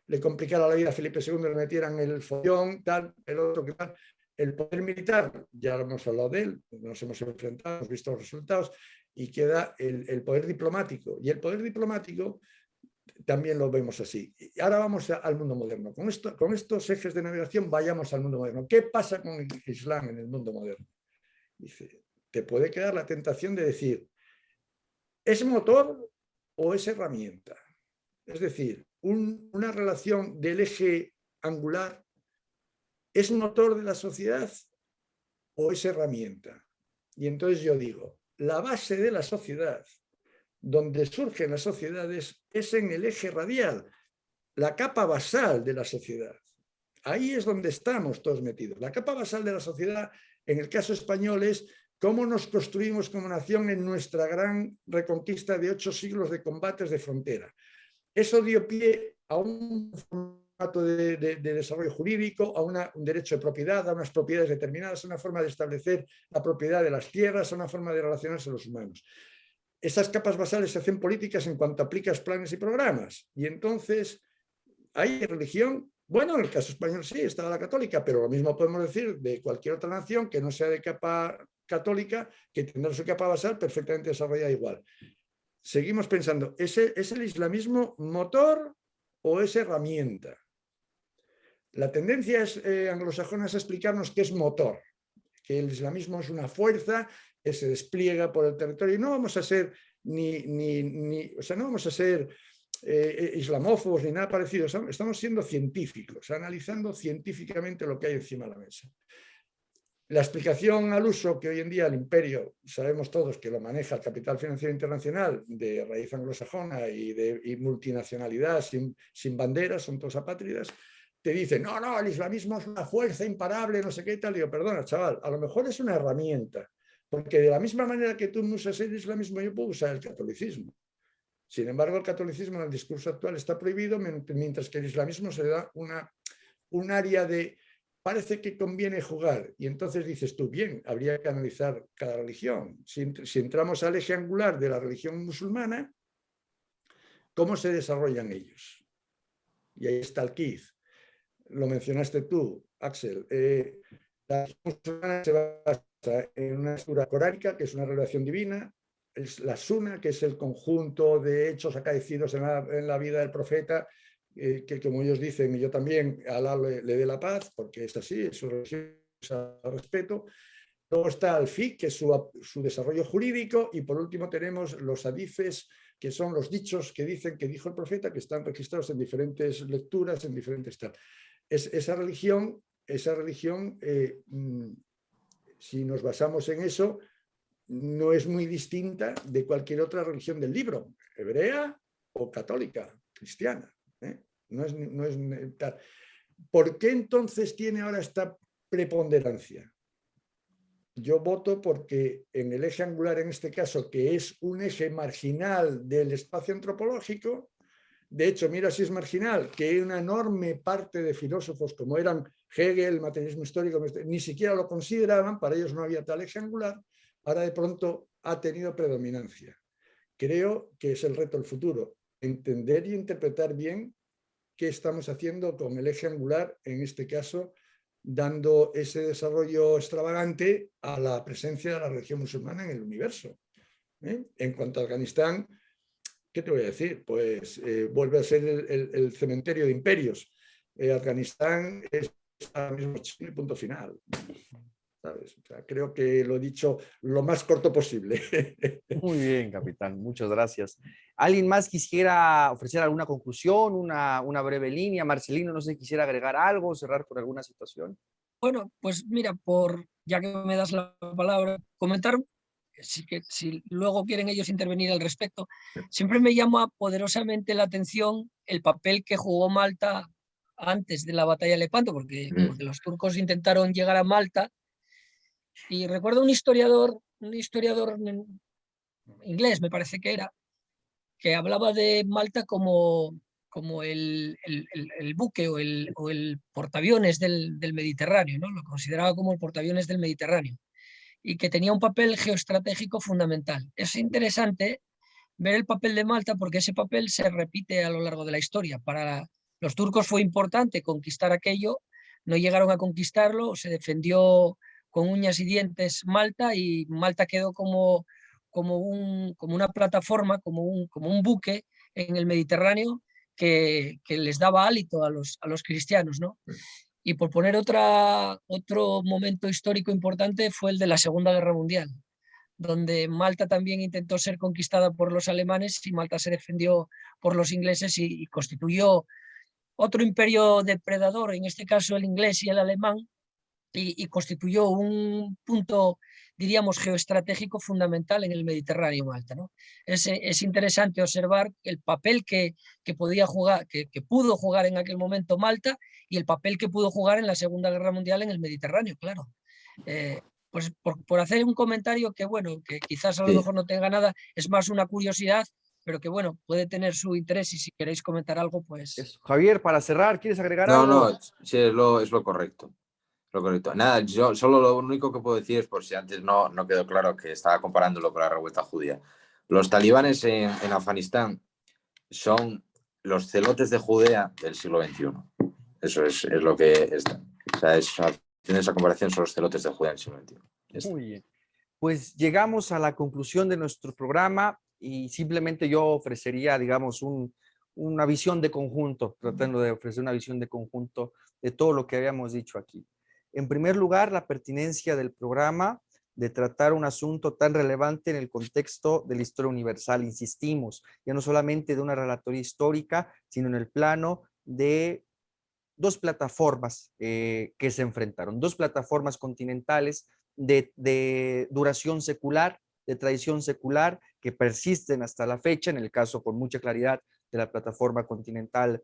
le complicara la vida a Felipe II, le metieran el follón, tal, el otro que tal. El poder militar, ya hemos hablado de él, nos hemos enfrentado, hemos visto los resultados, y queda el poder diplomático. Y el poder diplomático también lo vemos así. Y ahora vamos al mundo moderno. Con estos ejes de navegación vayamos al mundo moderno. ¿Qué pasa con el Islam en el mundo moderno? Dice, te puede quedar la tentación de decir, ¿es motor o es herramienta? Es decir, una relación del eje angular, ¿es motor de la sociedad o es herramienta? Y entonces yo digo, la base de la sociedad, donde surgen las sociedades, es en el eje radial, la capa basal de la sociedad. Ahí es donde estamos todos metidos. La capa basal de la sociedad, en el caso español, es cómo nos construimos como nación en nuestra gran reconquista de 8 siglos de combates de frontera. Eso dio pie a un formato de desarrollo jurídico, a un derecho de propiedad, a unas propiedades determinadas, a una forma de establecer la propiedad de las tierras, a una forma de relacionarse los humanos. Esas capas basales se hacen políticas en cuanto aplicas planes y programas. Y entonces hay religión. Bueno, en el caso español sí, estaba la católica, pero lo mismo podemos decir de cualquier otra nación que no sea de capa católica, que tendrá su capa basal perfectamente desarrollada igual. Seguimos pensando, ¿es el islamismo motor o es herramienta? La tendencia anglosajona es explicarnos que es motor, que el islamismo es una fuerza que se despliega por el territorio. Y no vamos a ser no vamos a ser islamófobos ni nada parecido. Estamos siendo científicos, analizando científicamente lo que hay encima de la mesa. La explicación al uso que hoy en día el imperio, sabemos todos que lo maneja el capital financiero internacional de raíz anglosajona y multinacionalidad sin banderas, son todos apátridas, te dicen, no, el islamismo es una fuerza imparable, no sé qué y tal. Digo, perdona, chaval, a lo mejor es una herramienta, porque de la misma manera que tú usas el islamismo, yo puedo usar el catolicismo. Sin embargo, el catolicismo en el discurso actual está prohibido, mientras que el islamismo se le da un área de parece que conviene jugar. Y entonces dices tú, bien, habría que analizar cada religión. Si entramos al eje angular de la religión musulmana, ¿cómo se desarrollan ellos? Y ahí está el quiz. Lo mencionaste tú, Axel. La religión musulmana se basa en una estructura coránica, que es una revelación divina, es la Sunna, que es el conjunto de hechos acaecidos en la vida del profeta, que como ellos dicen, y yo también, Alá le dé la paz, porque es así, es su religión, respeto. Luego está el fiqh, que es su desarrollo jurídico, y por último tenemos los hadices, que son los dichos que dicen que dijo el profeta, que están registrados en diferentes lecturas, en diferentes tal. Esa religión, si nos basamos en eso, no es muy distinta de cualquier otra religión del libro, hebrea o católica, cristiana. No es tal. ¿Por qué entonces tiene ahora esta preponderancia? Yo voto porque en el eje angular, en este caso, que es un eje marginal del espacio antropológico, de hecho, mira si es marginal, que una enorme parte de filósofos como eran Hegel, el materialismo histórico, ni siquiera lo consideraban, para ellos no había tal eje angular, ahora de pronto ha tenido predominancia. Creo que es el reto del futuro, entender y interpretar bien qué estamos haciendo con el eje angular, en este caso, dando ese desarrollo extravagante a la presencia de la religión musulmana en el universo. En cuanto a Afganistán, ¿qué te voy a decir? Pues vuelve a ser el cementerio de imperios. Afganistán es ahora mismo Chile, punto final. ¿Sabes? O sea, creo que lo he dicho lo más corto posible. Muy bien, capitán, muchas gracias. ¿Alguien más quisiera ofrecer alguna conclusión, una breve línea? Marcelino, no sé, quisiera agregar algo, cerrar con alguna situación. Bueno, pues mira, ya que me das la palabra, comentar, si luego quieren ellos intervenir al respecto, siempre me llama poderosamente la atención el papel que jugó Malta antes de la batalla de Lepanto, porque los turcos intentaron llegar a Malta. Y recuerdo un historiador inglés, me parece que era, que hablaba de Malta como el buque o el portaaviones del Mediterráneo, ¿no? Lo consideraba como el portaaviones del Mediterráneo y que tenía un papel geoestratégico fundamental. Es interesante ver el papel de Malta porque ese papel se repite a lo largo de la historia. Para los turcos fue importante conquistar aquello, no llegaron a conquistarlo, se defendió con uñas y dientes Malta y Malta quedó como una plataforma, como un buque en el Mediterráneo que les daba hálito a los cristianos, ¿no? Y por poner otro momento histórico importante fue el de la Segunda Guerra Mundial, donde Malta también intentó ser conquistada por los alemanes y Malta se defendió por los ingleses y constituyó otro imperio depredador, en este caso el inglés y el alemán, y constituyó un punto, diríamos, geoestratégico fundamental en el Mediterráneo Malta, ¿no? Es interesante observar el papel que podía jugar, que pudo jugar en aquel momento Malta y el papel que pudo jugar en la Segunda Guerra Mundial en el Mediterráneo, claro. pues por hacer un comentario que, bueno, que quizás a lo Sí. mejor no tenga nada, es más una curiosidad, pero que, bueno, puede tener su interés y si queréis comentar algo, pues... Eso. Javier, para cerrar, ¿quieres agregar No, algo? no, sí, es lo correcto. Lo correcto. Nada, yo solo lo único que puedo decir es, por si antes no quedó claro, que estaba comparándolo con la revuelta judía. Los talibanes en Afganistán son los celotes de Judea del siglo XXI. Eso es lo que está. O sea, haciendo esa comparación, son los celotes de Judea del siglo XXI. Muy bien. Pues llegamos a la conclusión de nuestro programa y simplemente yo ofrecería, digamos, una visión de conjunto, tratando de ofrecer una visión de conjunto de todo lo que habíamos dicho aquí. En primer lugar, la pertinencia del programa de tratar un asunto tan relevante en el contexto de la historia universal, insistimos, ya no solamente de una relatoría histórica, sino en el plano de dos plataformas que se enfrentaron, dos plataformas continentales de duración secular, de tradición secular, que persisten hasta la fecha, en el caso con mucha claridad de la plataforma continental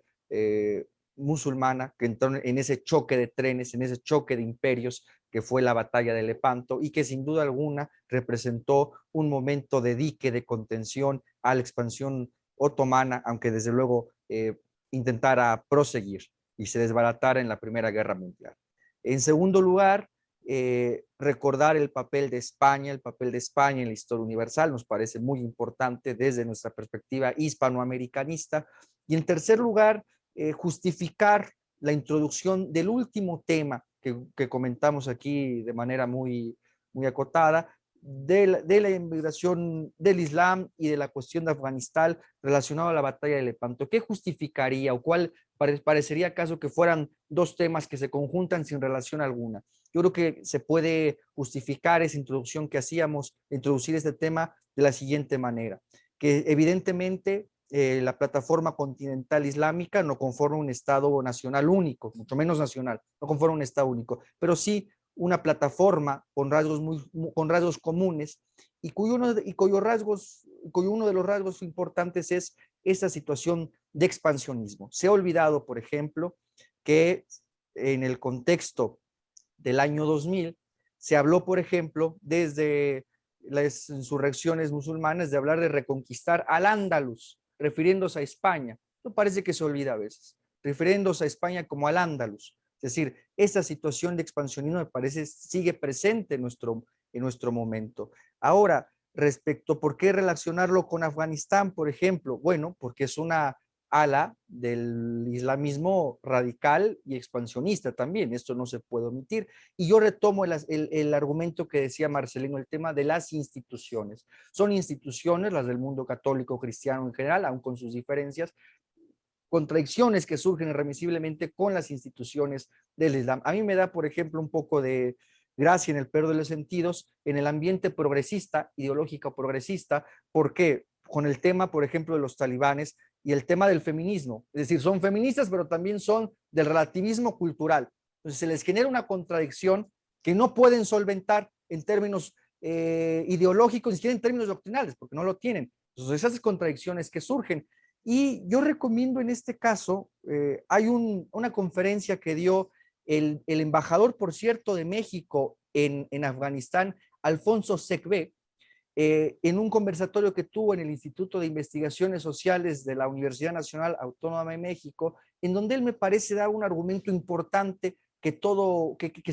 musulmana, que entró en ese choque de trenes, en ese choque de imperios que fue la batalla de Lepanto y que sin duda alguna representó un momento de dique, de contención a la expansión otomana, aunque desde luego intentara proseguir y se desbaratara en la Primera Guerra Mundial. En segundo lugar, recordar el papel de España en la historia universal, nos parece muy importante desde nuestra perspectiva hispanoamericanista. Y en tercer lugar, justificar la introducción del último tema que comentamos aquí de manera muy acotada, de la inmigración del Islam y de la cuestión de Afganistán relacionado a la batalla de Lepanto. ¿Qué justificaría o cuál parecería acaso que fueran dos temas que se conjuntan sin relación alguna? Yo creo que se puede justificar esa introducción que hacíamos, introducir este tema de la siguiente manera, que evidentemente la plataforma continental islámica no conforma un Estado nacional único, mucho menos nacional, no conforma un Estado único, pero sí una plataforma con rasgos comunes y cuyo uno de los rasgos importantes es esa situación de expansionismo. Se ha olvidado, por ejemplo, que en el contexto del año 2000 se habló, por ejemplo, desde las insurrecciones musulmanas de hablar de reconquistar al Andalus, refiriéndose a España. No parece que se olvida a veces, refiriéndose a España como al Andalus. Es decir, esa situación de expansionismo me parece sigue presente en nuestro momento. Ahora, respecto, ¿por qué relacionarlo con Afganistán, por ejemplo? Bueno, porque es una ala del islamismo radical y expansionista también, esto no se puede omitir. Y yo retomo el argumento que decía Marcelino, el tema de las instituciones. Son instituciones, las del mundo católico cristiano en general, aun con sus diferencias, contradicciones que surgen irremisiblemente con las instituciones del Islam. A mí me da, por ejemplo, un poco de gracia en el peor de los sentidos en el ambiente progresista, ideológico progresista, porque con el tema, por ejemplo, de los talibanes y el tema del feminismo, es decir, son feministas, pero también son del relativismo cultural. Entonces se les genera una contradicción que no pueden solventar en términos ideológicos, ni siquiera en términos doctrinales, porque no lo tienen. Entonces esas contradicciones que surgen. Y yo recomiendo en este caso, hay una conferencia que dio el embajador, por cierto, de México en Afganistán, Alfonso Secvé, en un conversatorio que tuvo en el Instituto de Investigaciones Sociales de la Universidad Nacional Autónoma de México, en donde él me parece dar un argumento importante que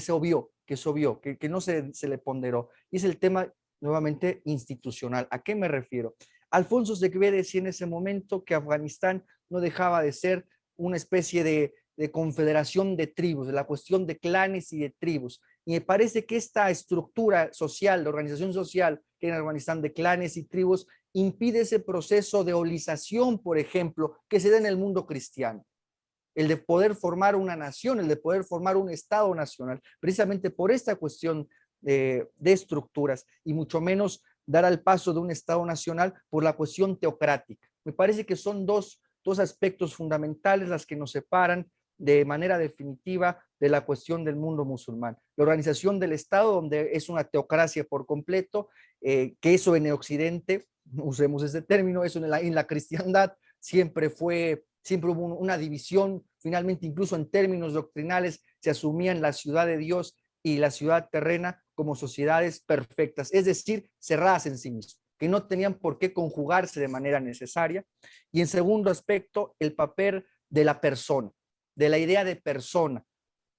se obvió, que no se le ponderó, y es el tema nuevamente institucional. ¿A qué me refiero? Alfonso Secvé decía en ese momento que Afganistán no dejaba de ser una especie de confederación de tribus, de la cuestión de clanes y de tribus. Y me parece que esta estructura social, de organización social que hay en Afganistán de clanes y tribus, impide ese proceso de holización, por ejemplo, que se da en el mundo cristiano. El de poder formar una nación, el de poder formar un Estado nacional, precisamente por esta cuestión de estructuras y mucho menos dar al paso de un Estado nacional por la cuestión teocrática. Me parece que son dos aspectos fundamentales las que nos separan de manera definitiva de la cuestión del mundo musulmán. La organización del Estado, donde es una teocracia por completo, que eso en Occidente, usemos ese término, eso en la cristiandad siempre hubo una división, finalmente incluso en términos doctrinales se asumían la ciudad de Dios y la ciudad terrena como sociedades perfectas, es decir, cerradas en sí mismas, que no tenían por qué conjugarse de manera necesaria. Y en segundo aspecto, el papel de la persona, de la idea de persona,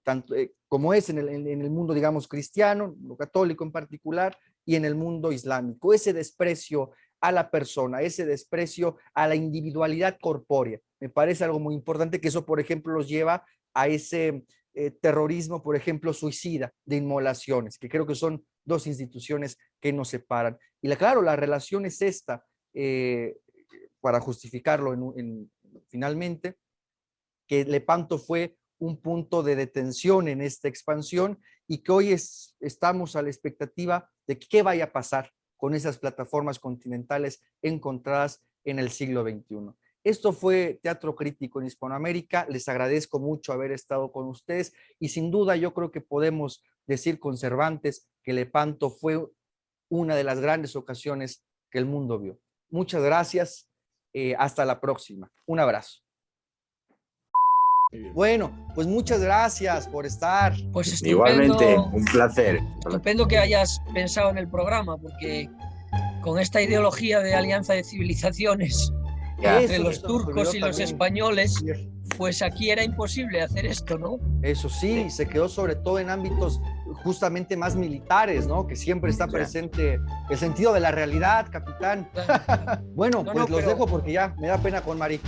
tanto como es en el mundo, digamos, cristiano, lo católico en particular, y en el mundo islámico, ese desprecio a la persona, ese desprecio a la individualidad corpórea. Me parece algo muy importante, que eso, por ejemplo, los lleva a ese terrorismo, por ejemplo, suicida, de inmolaciones, que creo que son dos instituciones que nos separan. Y claro, la relación es esta, para justificarlo finalmente, que Lepanto fue un punto de detención en esta expansión y que hoy estamos a la expectativa de qué vaya a pasar con esas plataformas continentales encontradas en el siglo XXI. Esto fue Teatro Crítico en Hispanoamérica. Les agradezco mucho haber estado con ustedes y sin duda yo creo que podemos decir con Cervantes que Lepanto fue una de las grandes ocasiones que el mundo vio. Muchas gracias. Hasta la próxima. Un abrazo. Bueno, pues muchas gracias por estar. Pues estupendo, igualmente, un placer. Estupendo que hayas pensado en el programa, porque con esta ideología de alianza de civilizaciones entre los turcos y los españoles, pues aquí era imposible hacer esto, ¿no? Eso sí, se quedó sobre todo en ámbitos justamente más militares, ¿no? Que siempre está presente el sentido de la realidad, capitán. Bueno, pues los dejo porque ya me da pena con Mari.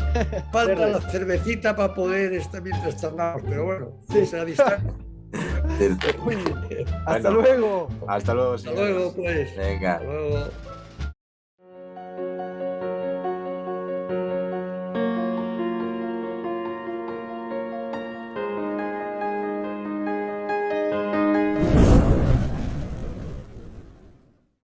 Falta la cervecita para poder estar mientras charlamos, pero bueno, sí, será distancia. Hasta luego. Hasta luego, Hasta luego, pues. Venga. Hasta luego.